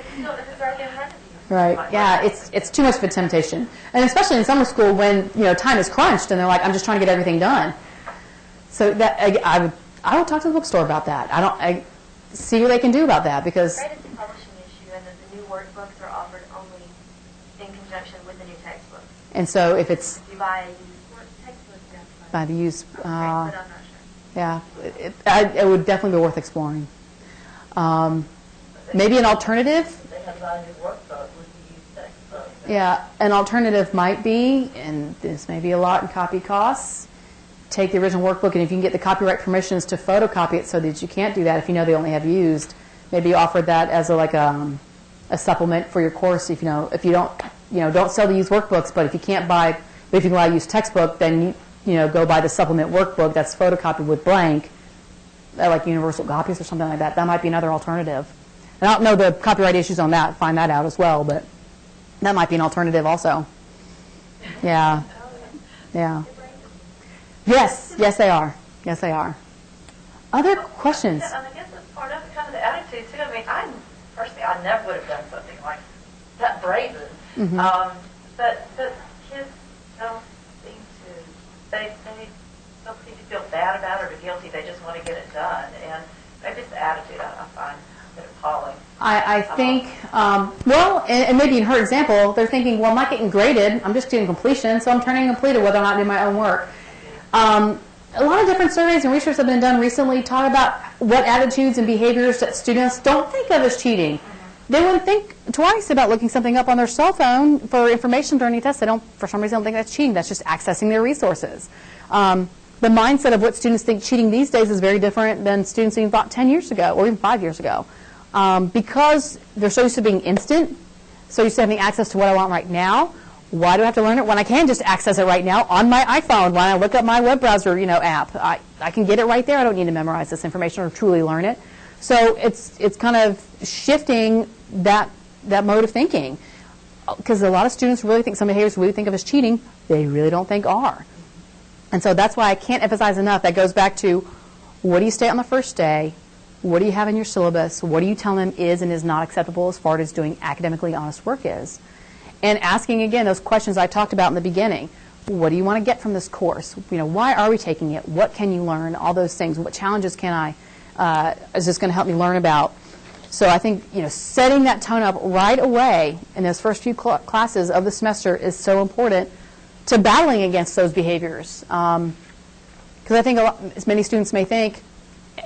S4: it's right in front of you.
S2: Right. Yeah, it's too much of a temptation. And especially in summer school when, time is crunched and they're like, I'm just trying to get everything done. So that I would talk to the bookstore about that. I see what they can do about that, because
S4: Right, it's a publishing issue, and that the new workbooks are offered only in conjunction with the new textbooks.
S2: and so if it's
S4: If you buy a used textbook, you have to buy
S2: by the use,
S4: but I'm not sure.
S2: yeah, it would definitely be worth exploring. Maybe an alternative.
S3: They have a new workbook with the used textbook.
S2: Yeah, an alternative might be, and this may be a lot in copy costs, take the original workbook, and if you can get the copyright permissions to photocopy it so that you can't do that if you know they only have used, maybe offer that as a supplement for your course. If you don't sell the used workbooks, but if you can buy a used textbook, then go buy the supplement workbook that's photocopied with blank, like universal copies or something like that. That might be another alternative. And I don't know the copyright issues on that. Find that out as well, but that might be an alternative also. Yeah. Yeah. Yes, they are. Yes, they are. Other questions?
S3: And I guess it's part of kind of the attitude too. I mean, I never would have done something like that brazen. But kids don't seem to. They don't seem to feel bad about it or guilty. They just want to get it done. And maybe it's the attitude I find that appalling.
S2: I think, and maybe in her example, they're thinking, well, I'm not getting graded. I'm just doing completion, so I'm turning completed whether or not I do my own work. A lot of different surveys and research that have been done recently talk about what attitudes and behaviors that students don't think of as cheating. They wouldn't think twice about looking something up on their cell phone for information during a test. They don't, for some reason, don't think that's cheating. That's just accessing their resources. The mindset of what students think cheating these days is very different than students even thought 10 years ago or even 5 years ago. Because they're so used to being instant, so used to having access to what I want right now. Why do I have to learn it when I can just access it right now on my iPhone when I look up my web browser, app? I can get it right there. I don't need to memorize this information or truly learn it. So it's kind of shifting that mode of thinking, because a lot of students really think some behaviors we think of as cheating, they really don't think are. And so that's why I can't emphasize enough. That goes back to, what do you state on the first day? What do you have in your syllabus? What do you tell them is and is not acceptable as far as doing academically honest work is? And asking, again, those questions I talked about in the beginning. What do you want to get from this course? Why are we taking it? What can you learn? All those things. What challenges is this going to help me learn about? So I think, setting that tone up right away in those first few classes of the semester is so important to battling against those behaviors. Because I think as many students may think,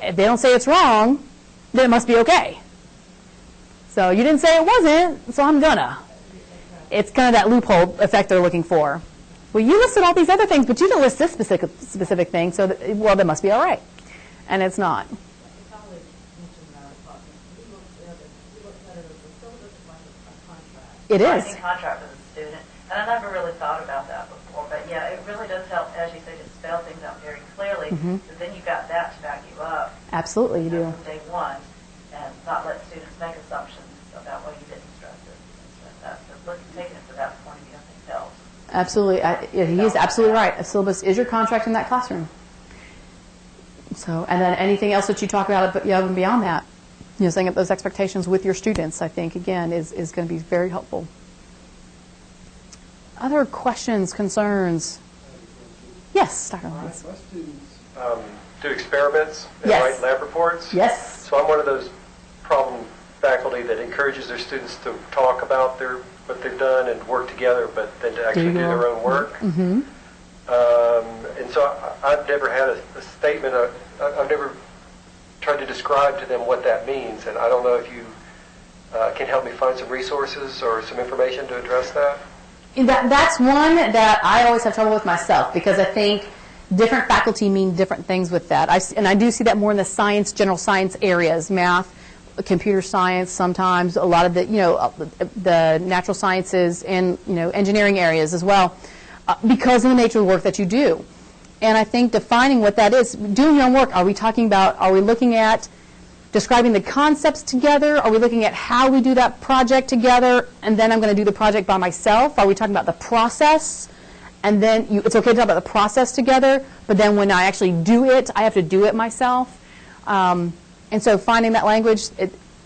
S2: if they don't say it's wrong, then it must be okay. So you didn't say it wasn't, so I'm gonna. It's kind of that loophole effect they're looking for. Well, you listed all these other things, but you didn't list this specific thing, so that must be all right. and it's not. It is.
S3: Writing contract with a student, and I never really thought about that before, but yeah, it really does help, as you say, to spell things out very clearly, because then you've got that to back you up.
S2: Absolutely, you do.
S3: From day one, and not let students make assumptions about why you didn't stress it and stress that. But taking it to that point of view, I think helps.
S2: Absolutely. He's absolutely right. A syllabus is your contract in that classroom. So, and then anything else that you talk about above and beyond that, setting up those expectations with your students, I think, again, is going to be very helpful. Other questions, concerns? Yes, Dr. Lyons.
S1: My students do experiments and
S2: Yes.
S1: write lab reports.
S2: Yes.
S1: So I'm one of those problem faculty that encourages their students to talk about what they've done and work together, but then to actually do their own work.
S2: Mm-hmm.
S1: And so I've never had a statement. I've never tried to describe to them what that means, and I don't know if you can help me find some resources or some information to address that.
S2: That's one that I always have trouble with myself, because I think different faculty mean different things with that. And I do see that more in the science, general science areas, math, computer science sometimes, a lot of the natural sciences and engineering areas as well, because of the nature of the work that you do. And I think defining what that is, doing your own work, are we looking at describing the concepts together? Are we looking at how we do that project together, and then I'm going to do the project by myself? Are we talking about the process? And then it's okay to talk about the process together, but then when I actually do it, I have to do it myself. And so finding that language,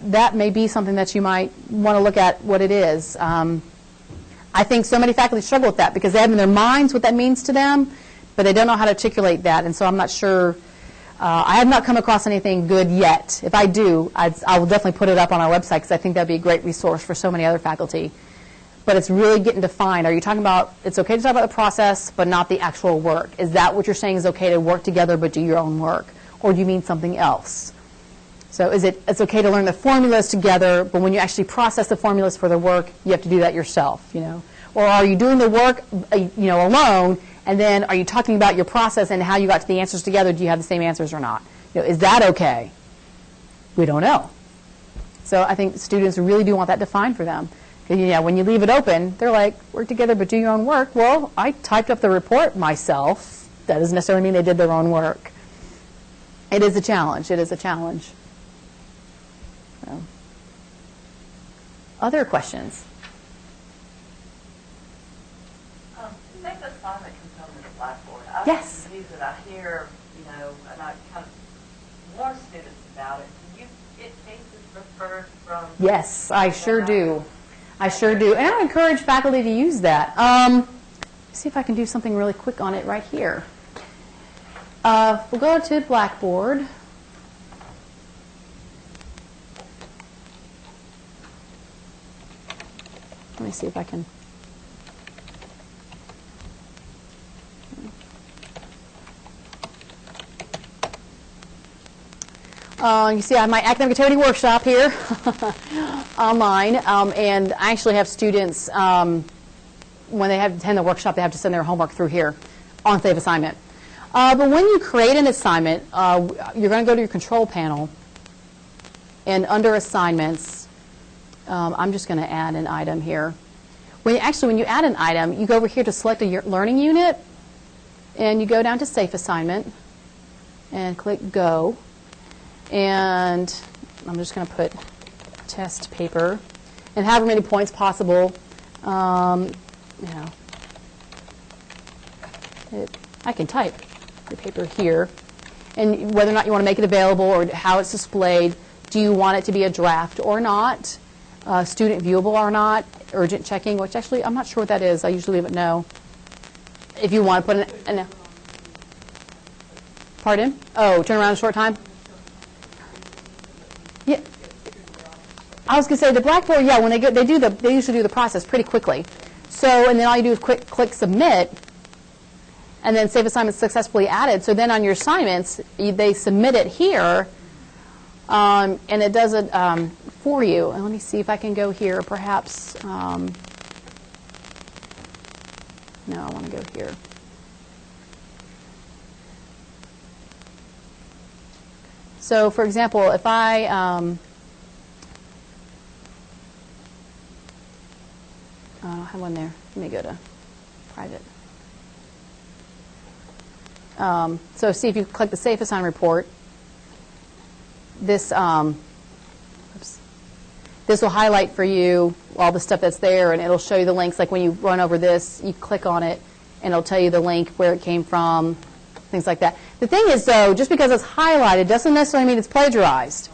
S2: that may be something that you might want to look at what it is. I think so many faculty struggle with that because they have in their minds what that means to them, but they don't know how to articulate that, and so I'm not sure. I have not come across anything good yet. If I do, I will definitely put it up on our website because I think that would be a great resource for so many other faculty. But it's really getting defined. Are you talking about it's okay to talk about the process but not the actual work? Is that what you're saying is okay to work together but do your own work? Or do you mean something else? So it's okay to learn the formulas together, but when you actually process the formulas for the work, you have to do that yourself, Or are you doing the work, alone, and then are you talking about your process and how you got to the answers together? Do you have the same answers or not? Is that okay? We don't know. So I think students really do want that defined for them. When you leave it open, they're like, work together but do your own work. Well, I typed up the report myself. That doesn't necessarily mean they did their own work. It is a challenge. It is a challenge. So. Other questions?
S3: You think the assignment can come to the Blackboard?
S2: Yes.
S3: I use it. I hear, and I kind of warn students about it. Do you get cases referred from?
S2: Yes, I sure do. I sure do. And I encourage faculty to use that. See if I can do something really quick on it right here. We'll go to Blackboard. Let me see if I can. You see I have my academic integrity workshop here online, and I actually have students, when they attend the workshop, they have to send their homework through here on safe assignment. But when you create an assignment, you're going to go to your control panel, and under assignments, I'm just going to add an item here. When you add an item, you go over here to select a learning unit, and you go down to safe assignment, and click go. And I'm just going to put test paper, and however many points possible. I can type the paper here, and whether or not you want to make it available or how it's displayed. Do you want it to be a draft or not? Student viewable or not? Urgent checking, which actually I'm not sure what that is. I usually leave it no. If you want to put an pardon? Oh, turn around in a short time. Yeah, I was going to say the Blackboard. Yeah, when they usually do the process pretty quickly. So, and then all you do is click submit, and then save assignment successfully added. So then on your assignments, they submit it here, and it does it for you. And let me see if I can go here, perhaps. No, I want to go here. So, for example, if I I don't have one there. Let me go to private. So see if you click the Safe Assign report, this this will highlight for you all the stuff that's there, and it'll show you the links. Like when you run over this, you click on it, and it'll tell you the link, where it came from, things like that. The thing is, though, just because it's highlighted doesn't necessarily mean it's plagiarized.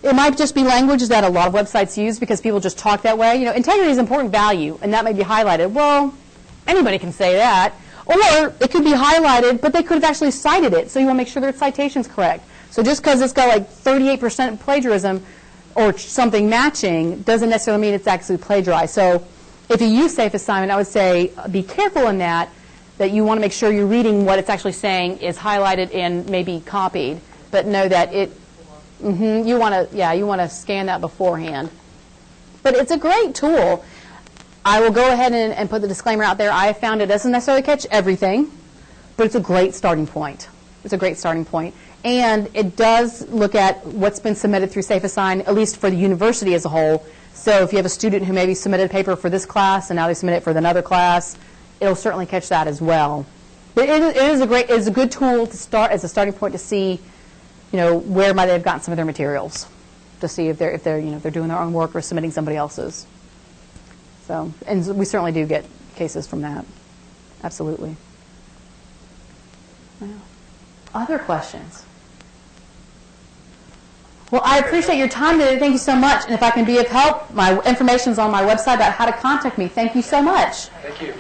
S2: It might just be languages that a lot of websites use because people just talk that way. You know, integrity is important value, and that may be highlighted. Well, anybody can say that. Or it could be highlighted, but they could have actually cited it, so you want to make sure their citation's correct. So just because it's got like 38% plagiarism or something matching doesn't necessarily mean it's actually plagiarized. So if you use Safe Assignment, I would say be careful in that you want to make sure you're reading what it's actually saying is highlighted and maybe copied, but know that it, you want to scan that beforehand. But it's a great tool. I will go ahead and put the disclaimer out there. I have found it doesn't necessarily catch everything, but it's a great starting point. It's a great starting point. And it does look at what's been submitted through Safe Assign, at least for the university as a whole. So if you have a student who maybe submitted a paper for this class and now they submit it for another class, it'll certainly catch that as well. But it's a good tool to start as a starting point to see, you know, where might they have gotten some of their materials, to see if they're doing their own work or submitting somebody else's. So, and we certainly do get cases from that. Absolutely. Wow. Other questions? Well, I appreciate your time today. Thank you so much. And if I can be of help, my information is on my website about how to contact me. Thank you so much.
S1: Thank you.